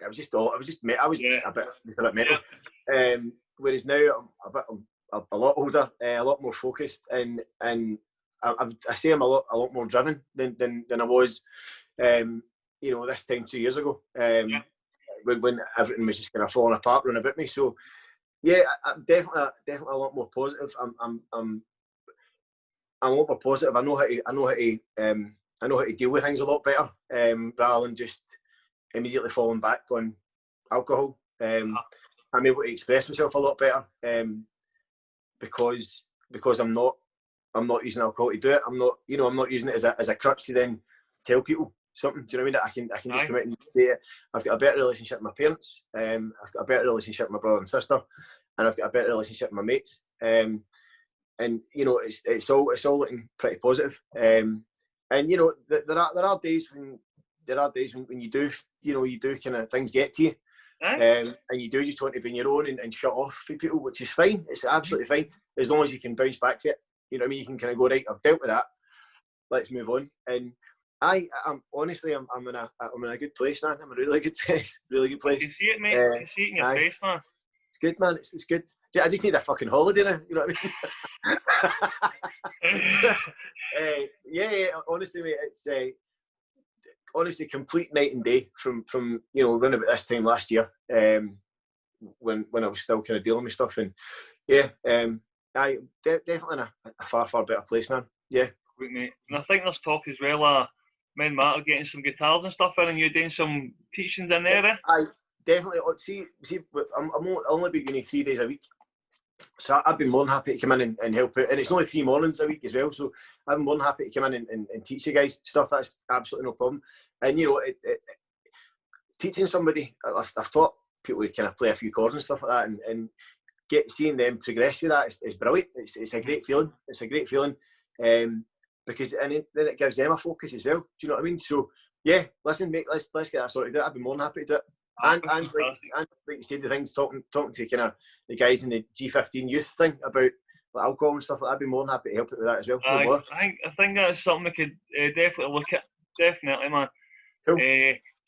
I was just a bit mental. Whereas now I'm a lot older, a lot more focused, and I say I'm a lot more driven than I was, this time 2 years ago, when everything was just kind of falling apart around about me. So yeah, I'm definitely a lot more positive. I'm a lot more positive. I know how to deal with things a lot better, rather than just immediately falling back on alcohol. I'm able to express myself a lot better, because I'm not using alcohol to do it. I'm not using it as a crutch to then tell people. something. Do you know what I mean? I can just come out and say it. I've got a better relationship with my parents. I've got a better relationship with my brother and sister, and I've got a better relationship with my mates. And you know, it's all looking pretty positive. And you know, there are days when you do kind of things get to you. And you do just want to be on your own and shut off for people, which is fine. It's absolutely fine as long as you can bounce back to it. You know what I mean? You can kind of go, right, I've dealt with that. Let's move on. And I'm honestly, I'm in a good place, man. I'm in a really good place. Really good place. You see it, mate. You see it in your face, man. It's good, man. It's good. I just need a fucking holiday now. You know what I mean? Yeah. Honestly, mate, it's honestly complete night and day from you know, around about this time last year, when I was still kind of dealing with stuff. And yeah, I definitely in a far better place, man. Yeah. Great, mate. And I think there's talk as well. Men Matter getting some guitars and stuff in, and you're doing some teachings in there. I definitely see. I'm only be uni 3 days a week, so I'd be more than happy to come in and help out. And it's only 3 mornings a week as well, so I'm more than happy to come in and teach you guys stuff. That's absolutely no problem. And you know, teaching somebody, I've taught people to kind of play a few chords and stuff like that, and seeing them progress with that is brilliant. It's a great feeling. It's a great feeling. Because then it gives them a focus as well. Do you know what I mean? So yeah, listen, mate, let's get that sorted out. I'd be more than happy to do it. And like you said, the things talking to kind of the guys in the G15 youth thing about like alcohol and stuff like that, I'd be more than happy to help out with that as well. I think that's something we could definitely look at. Definitely, man. Cool.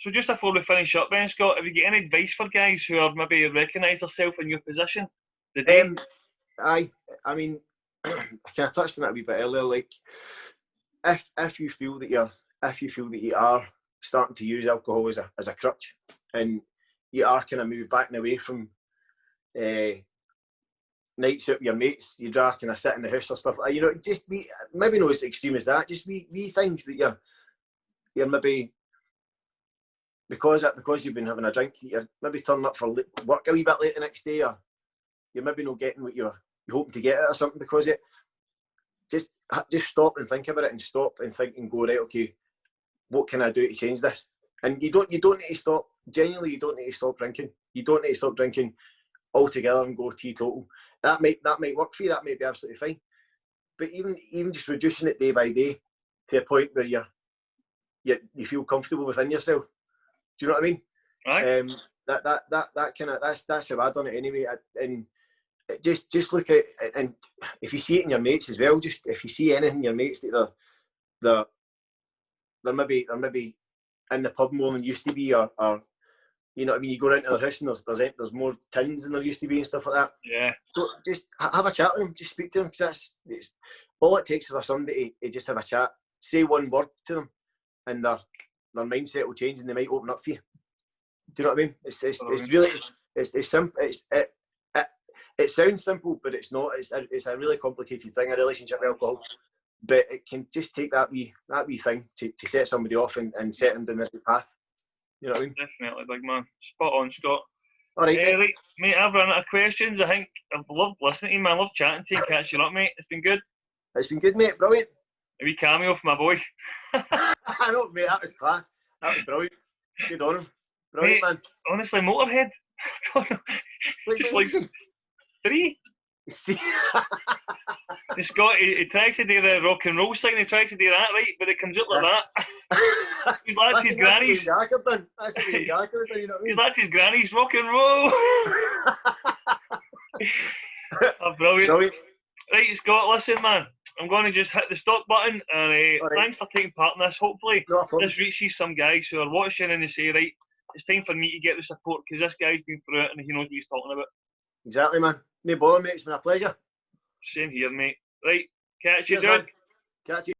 So just before we finish up, then, Scott, have you got any advice for guys who are maybe recognise themselves in your position today? I mean, I kind of touched on that a wee bit earlier. Like, if you feel that you are starting to use alcohol as a crutch, and you are kind of moving back away from nights out with your mates, you'd rather kind of sit in the house or stuff like that. You know, just be maybe not as extreme as that. Just be things that you're maybe because you've been having a drink, you're maybe turning up for work a wee bit late the next day, or you're maybe not getting what you're hoping to get it or something because it. Just stop and think about it, and stop and think and go, right, okay, what can I do to change this? And you don't need to stop. Genuinely, you don't need to stop drinking. You don't need to stop drinking altogether and go teetotal. That might work for you. That might be absolutely fine. But even just reducing it day by day to a point where you feel comfortable within yourself. Do you know what I mean? Right. That kind of that's how I've done it anyway. And just look at, and if you see it in your mates as well, just if you see anything in your mates that they're maybe in the pub more than used to be, or you know what I mean, you go around to their house and there's more tins than there used to be and stuff like that. Yeah. So just have a chat with them, just speak to them, because it's all it takes for somebody to just have a chat, say one word to them, and their mindset will change and they might open up for you. Do you know what I mean? It's really simple. It sounds simple, but it's not. It's a really complicated thing, a relationship with alcohol. But it can just take that wee thing to set somebody off and set them down this path. You know what I mean? Definitely, big man. Spot on, Scott. All right, mate, I've run out of questions. I think I've loved listening to you, man. I love chatting to you, catching up, mate. It's been good. It's been good, mate. Brilliant. A wee cameo for my boy. I know, mate. That was class. That was brilliant. Good on him. Brilliant, mate, man. Honestly, Motorhead. I don't know. Just like 3. Scott, he tries to do the rock and roll sign, he tries to do that, right? But it comes out like that. He's like his granny's. He's like his granny's rock and roll. Oh, brilliant. Right, Scott, listen, man. I'm going to just hit the stop button, and thanks for taking part in this. Hopefully, this reaches some guys who are watching and they say, right, it's time for me to get the support because this guy's been through it and he knows what he's talking about. Exactly, man. No bother, mate. It's been a pleasure. Same here, mate. Right, catch you, dude. Catch you.